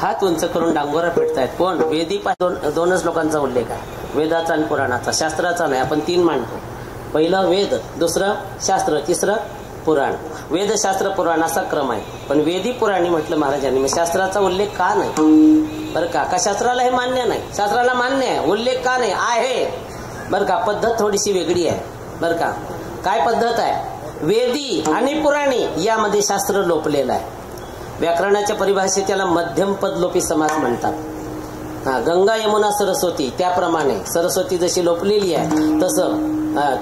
हात उंच करून डांगोरा पेटतायत. कोण? वेदी दोनच लोकांचा उल्लेख आहे, वेदाचा आणि पुराणाचा, शास्त्राचा नाही. आपण 3 मांडतो. पहिलं वेद, दुसरं शास्त्र, तिसरं पुराण. वेद शास्त्र पुराण असा क्रम आहे. पण वेदी पुराणी म्हटलं महाराजांनी, मग शास्त्राचा उल्लेख का नाही? बरं का शास्त्राला हे मान्य नाही? शास्त्राला मान्य आहे, उल्लेख का नाही? आहे बरं का. पद्धत थोडीशी वेगळी आहे बरं का. काय पद्धत आहे? वेदी आणि पुराणी यामध्ये शास्त्र लोपलेलं आहे. व्याकरणाच्या परिभाषेत त्याला मध्यम पदलोपी समास म्हणतात. गंगा यमुना सरस्वती त्याप्रमाणे सरस्वती जशी लोपलेली आहे तसं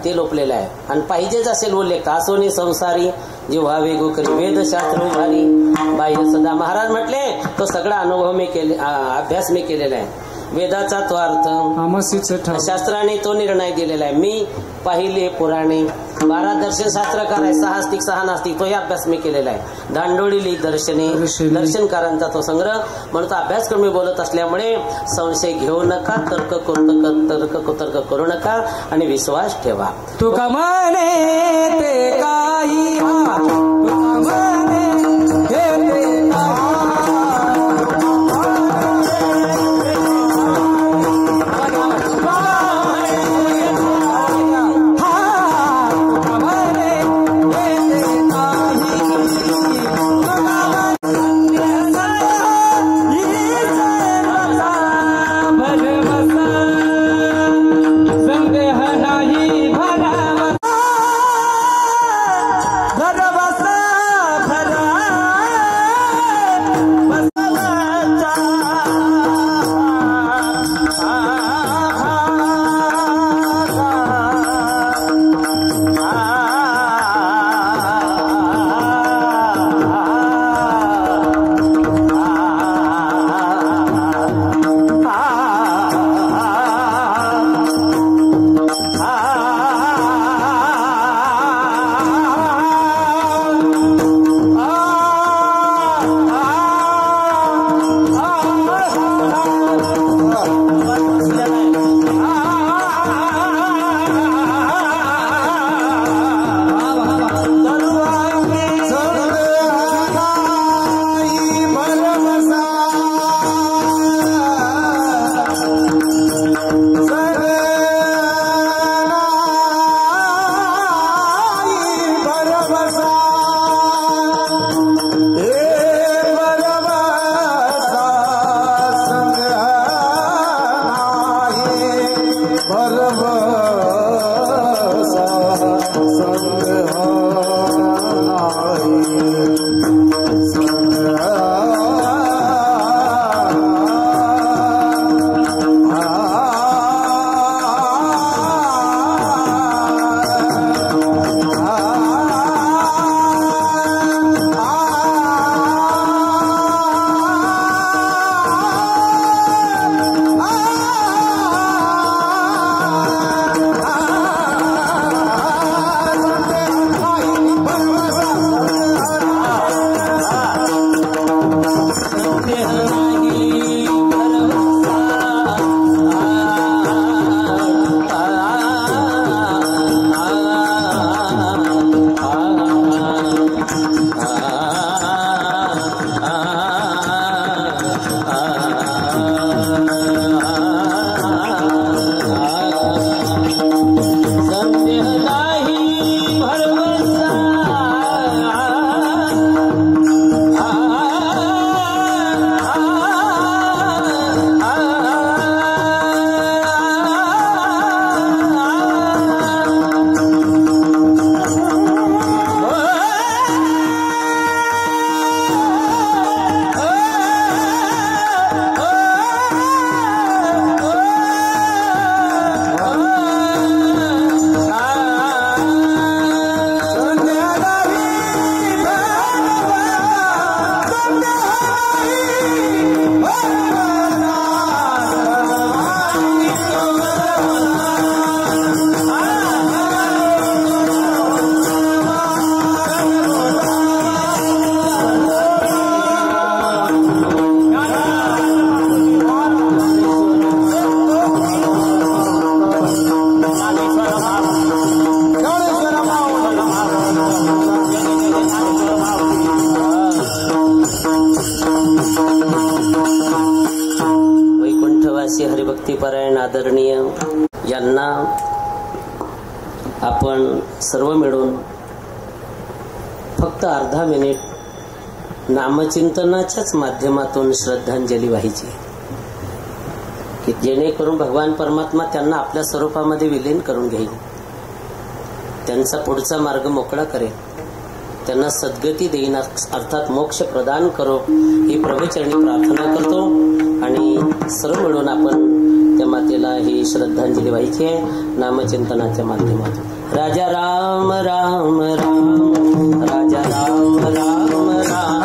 ते लोपलेलं आहे. आणि पाहिजेच असेल उल्लेख, आसोनी संसारी जिव्हा वेगो करी वेदशास्त्र उभारी बाह्य सदा. महाराज म्हटले तो सगळा अनुभव मी केले, अभ्यास मी केलेला आहे. वेदाचा तो अर्थ, शास्त्राने तो निर्णय दिलेला आहे. मी पाहिले पुराणे, 12 दर्शन शास्त्रकार आहे, 6 आस्तिक 6 नास्तिक, तो अभ्यास मी केलेला आहे. दांडोळी दर्शने, दर्शनकारांचा तो संग्रह. म्हणून तो अभ्यासक्रम मी बोलत असल्यामुळे संशय घेऊ नका, तर्क करू नका आणि विश्वास ठेवा. तुका म्हणे ते काही भरवसा नारायण आदरणीय यांना आपण सर्व मिळून फक्त अर्धा मिनिट नामचिंतनाच्याच माध्यमातून श्रद्धांजली व्हायची, की जेणेकरून भगवान परमात्मा त्यांना आपल्या स्वरूपामध्ये विलीन करून घेईल, त्यांचा पुढचा मार्ग मोकळा करेल, त्यांना सद्गती देईन, अर्थात मोक्ष प्रदान करो ही प्रभूचरणी प्रार्थना करतो. आणि सर्व मिळून आपण त्या मातेला ही श्रद्धांजली व्हायची आहे नामचिंतनाच्या माध्यमातून. राजा राम राम राम, राजा राम राम राम,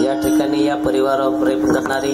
या ठिकाणी या परिवारावर प्रेम करणारी